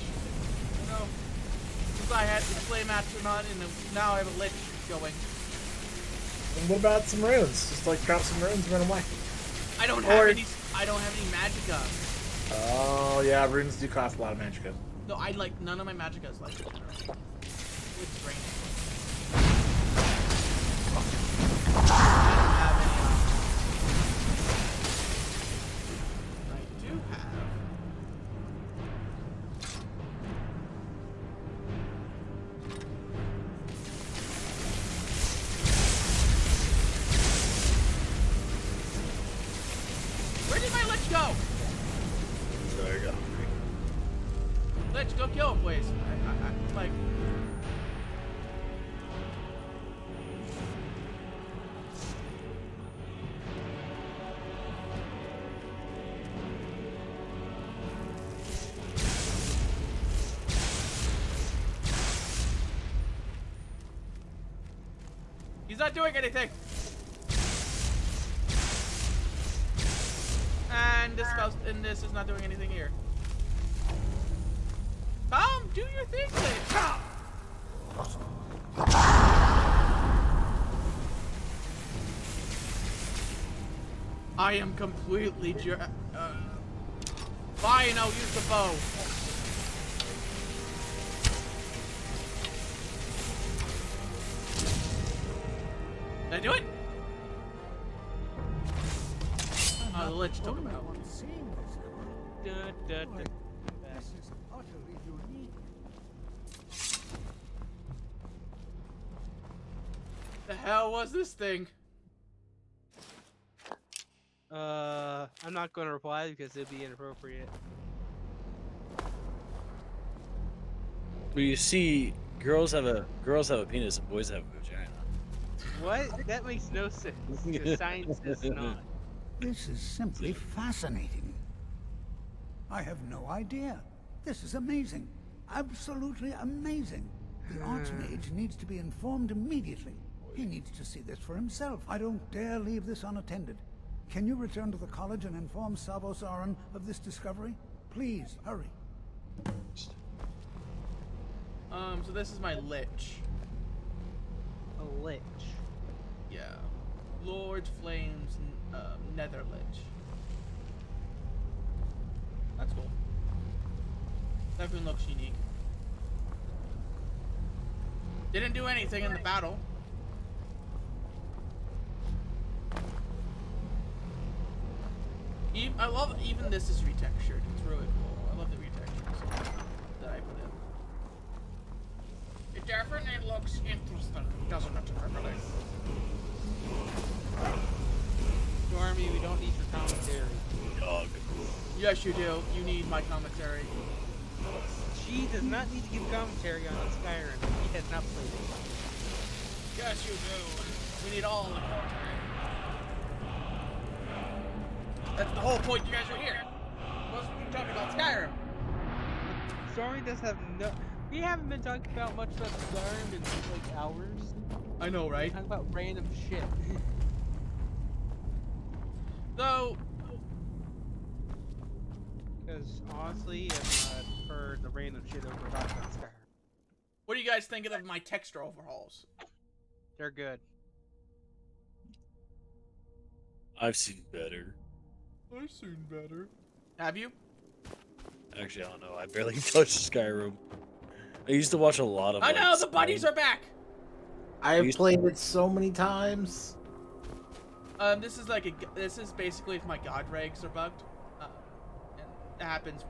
No. Since I had the flame astronaut and now I have a lich going. And what about some runes? Just like drop some runes and run away. I don't have any. I don't have any magicka. Oh yeah, runes do cost a lot of magicka. No, I like none of my magickas like. It's draining. I don't have any. I do have. Where did my lich go? There you go. Lich, go kill him, please. Like. He's not doing anything. And this is not doing anything here. Tom, do your thing, please. I am completely fine, I'll use the bow. Did I do it? Oh, the lich took him out. This is utterly unique. The hell was this thing? I'm not going to reply because it'd be inappropriate. Well, you see, girls have a penis and boys have a vagina. What? That makes no sense. Because science does not. This is simply fascinating. I have no idea. This is amazing. Absolutely amazing. The Archmage needs to be informed immediately. He needs to see this for himself. I don't dare leave this unattended. Can you return to the college and inform Savos Aran of this discovery? Please, hurry. So this is my lich. A lich. Yeah. Lord Flames Nether Lich. That's cool. Definitely looks unique. Didn't do anything in the battle. I love even this is retextured. It's really cool. I love the retextures that I put in. It definitely looks interesting, doesn't it, everybody? Stormy, we don't need your commentary. Dog. Yes, you do. You need my commentary. She does not need to give commentary on Skyrim. He has not played it. Yes, you do. We need all the commentary. That's the whole point you guys are here. Most of you talking about Skyrim. Stormy does have no... We haven't been talking about much about Skyrim in like hours. I know, right? We're talking about random shit. So... Because honestly, I've heard the random shit over talking about Skyrim. What are you guys thinking of my texture overhauls? They're good. I've seen better. I've seen better. Have you? Actually, I don't know. I barely touched Skyrim. I used to watch a lot of. I know like, the buddies are back. I've played it so many times. This is like this is basically if my god regs are bugged. And it happens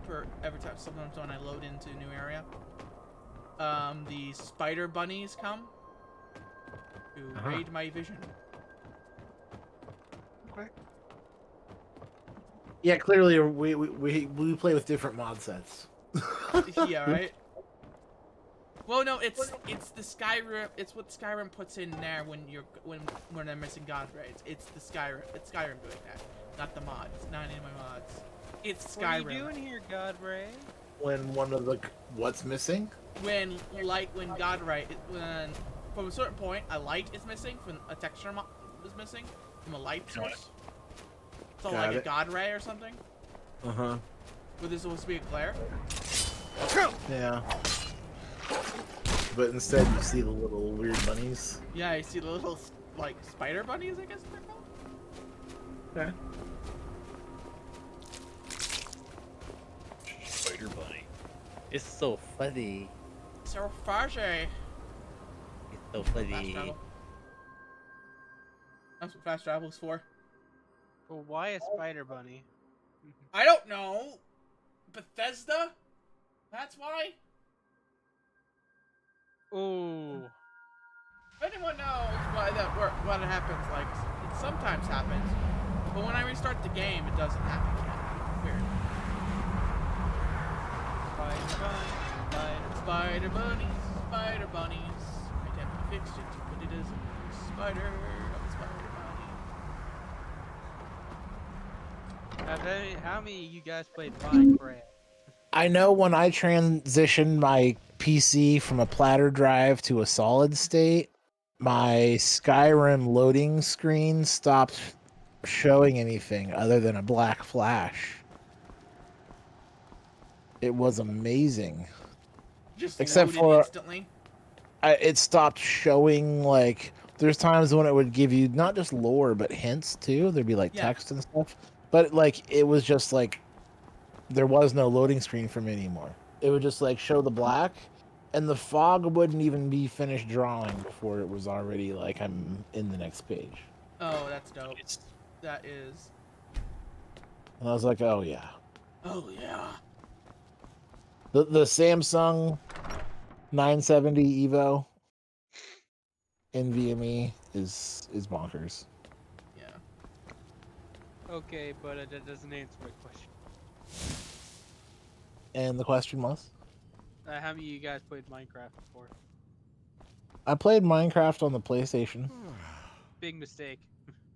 every time. Sometimes when I load into a new area. The spider bunnies come to raid my vision. Okay. Yeah, clearly we play with different mod sets. Yeah, right. Well, no, it's the Skyrim. It's what Skyrim puts in there when they're missing god raids. It's Skyrim doing that, not the mods. Not any of my mods. It's Skyrim. What are you doing here, Godray? When one of the what's missing? When god raid, when from a certain point a light is missing, when a texture is missing from a light source. So like a god ray or something. Uh-huh. Where there's supposed to be a glare. Yeah. But instead you see the little weird bunnies. Yeah, I see the little like spider bunnies, I guess they're called. Okay. Spider bunny. It's so funny. So fuzzy. It's so funny. Fast travel. That's what fast travel is for. Well, why a spider bunny? I don't know. Bethesda? That's why? Ooh. If anyone knows why what happens, like, it sometimes happens, but when I restart the game, it doesn't happen again. Weird. Spider bunnies, spider bunnies. I definitely fixed it, but it is a spider of a spider bunny. How many of you guys played Minecraft? I know when I transitioned my PC from a platter drive to a solid state, my Skyrim loading screen stopped showing anything other than a black flash. It was amazing. Just except for instantly? it stopped showing like There's times when it would give you not just lore but hints too. There'd be like Yeah. text and stuff, but like it was just like there was no loading screen for me anymore. It would just like show the black, and the fog wouldn't even be finished drawing before it was already like I'm in the next page. Oh, that's dope. That is. And I was like, oh yeah. Oh yeah. The Samsung 970 Evo NVMe is bonkers. Yeah. Okay, but that doesn't answer my question. And the question was? How many of you guys played Minecraft before? I played Minecraft on the PlayStation. Big mistake.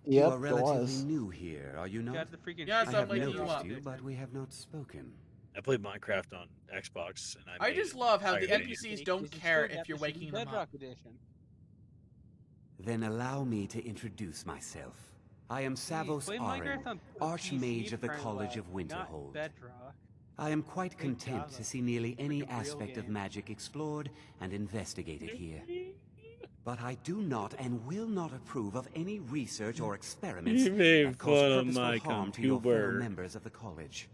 Yep, You are it relatively was. new here, are you not? Got the freaking Yeah, I so have like you noticed up. you, but we have not spoken. I played Minecraft on Xbox, and I just love how the Iron Man. NPCs don't care if you're waking them up. Edition. Then allow me to introduce myself. I am Savos play Aren, Minecraft on Archmage PC of the for College of not Winterhold. Bedrock. I am quite content Java. to see nearly any Freaking real aspect of game. magic explored and investigated here. But I do not and will not approve of any research or experiments You made that cause fun of purposeful my harm to your fellow computer. members of the college.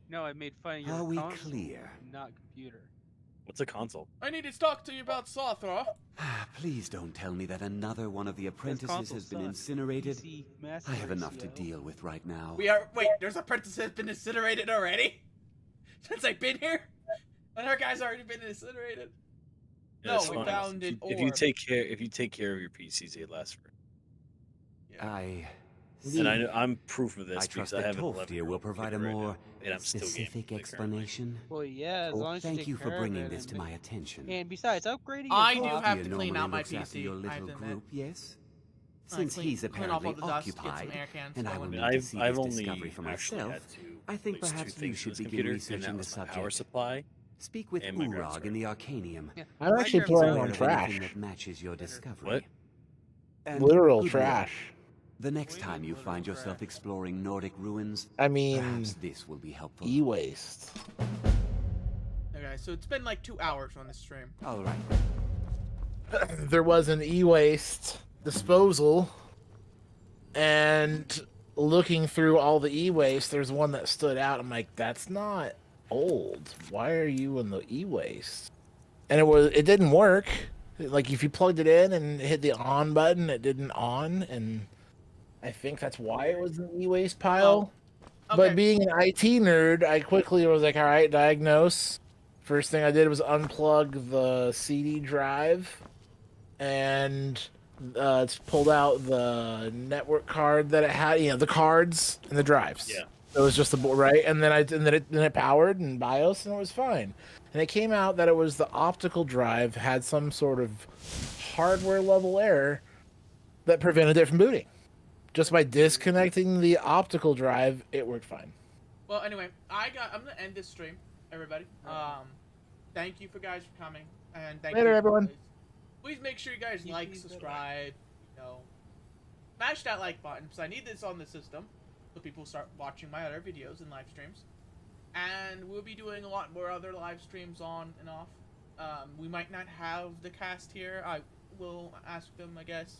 No, I made fun of your Are we console, clear? not computer. What's a console? I need to talk to you about Sothra. Please don't tell me that another one of the apprentices console has been sucks. incinerated. PC Master I have enough Race, to yo. deal with right now. Wait, there's a princess that's been incinerated already? Since I've been here? And our guy's already been incinerated? Yeah, No, it's we fine. found an If you orb. take care of your PCs, they last for. And I'm proof of this I because trust I that have an 11 Tolfdir will provide a more and I'm still specific gaming explanation. Well, yeah, as long as Thank take you for care of bringing it this to and my attention. And besides, upgrading. I your do clock- have to Tolfdir clean normally out my looks after PC, your I have little to admit. group, yes? I Since he's clean off apparently all the dust, get some occupied, air cans and I going. will need I've- to see I've this only discovery for actually myself, had to I think fix two perhaps you things should on this begin computer, and researching that the was my subject. power supply. Speak with and my graphics Urag in the Arcanium. Yeah. I'm actually Minecraft's playing aware on of trash. anything that matches your discovery. What? And Literal good trash. luck. The next time you find yourself exploring Nordic ruins, I mean, perhaps this will be helpful. e-waste. Okay, so it's been like 2 hours on this stream. All right. There was an e-waste disposal, and looking through all the e-waste, there's one that stood out. I'm like, that's not old. Why are you in the e-waste? And it didn't work. Like if you plugged it in and hit the on button, it didn't on, and I think that's why it was in the e-waste pile. Okay. But being an IT nerd, I quickly was like, all right, diagnose. First thing I did was unplug the CD drive, and it's pulled out the network card that it had, the cards and the drives. Yeah. It was just the board, right? And then it powered and BIOS, and it was fine. And it came out that it was the optical drive had some sort of hardware level error that prevented it from booting. Just by disconnecting the optical drive, it worked fine. Well, anyway, I'm gonna end this stream, everybody. Thank you for guys for coming, and thank Later, you everyone. Please make sure you guys like, subscribe, smash that like button because I need this on the system so people start watching my other videos and live streams. And we'll be doing a lot more other live streams on and off. We might not have the cast here. I will ask them, I guess,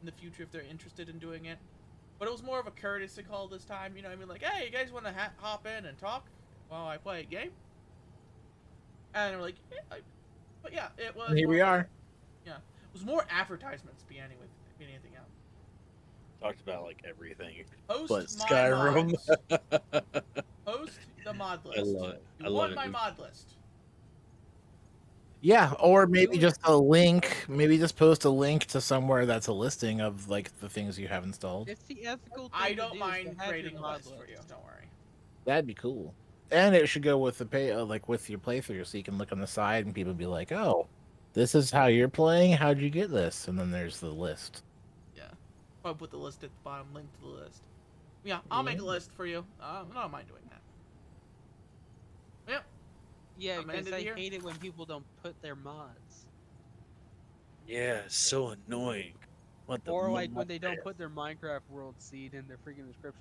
in the future if they're interested in doing it. But it was more of a courtesy call this time, you know what I mean? Like, hey, you guys want to hop in and talk while I play a game? And we're like, yeah, but yeah, it was. And here we are. Yeah, it was more advertisements than anything else. Talked about like everything. Host but my Skyrim. Host the mod list. I love it. You I love want it. my mod list? Yeah, or maybe just a link. Maybe just post a link to somewhere that's a listing of like the things you have installed. It's the ethical thing I to don't do is mind to have creating your a mod list for you. Don't worry. That'd be cool. And it should go with the like with your playthrough, so you can look on the side and people be like, "Oh, this is how you're playing. How'd you get this?" And then there's the list. Yeah, I'll put the list at the bottom. Link to the list. Yeah, I'll make a list for you. I don't mind doing that. Yep. Yeah, I'm because ended I here. hate it when people don't put their mods. Yeah, it's so annoying. What the Or like when mod they don't there? put their Minecraft world seed in their freaking description.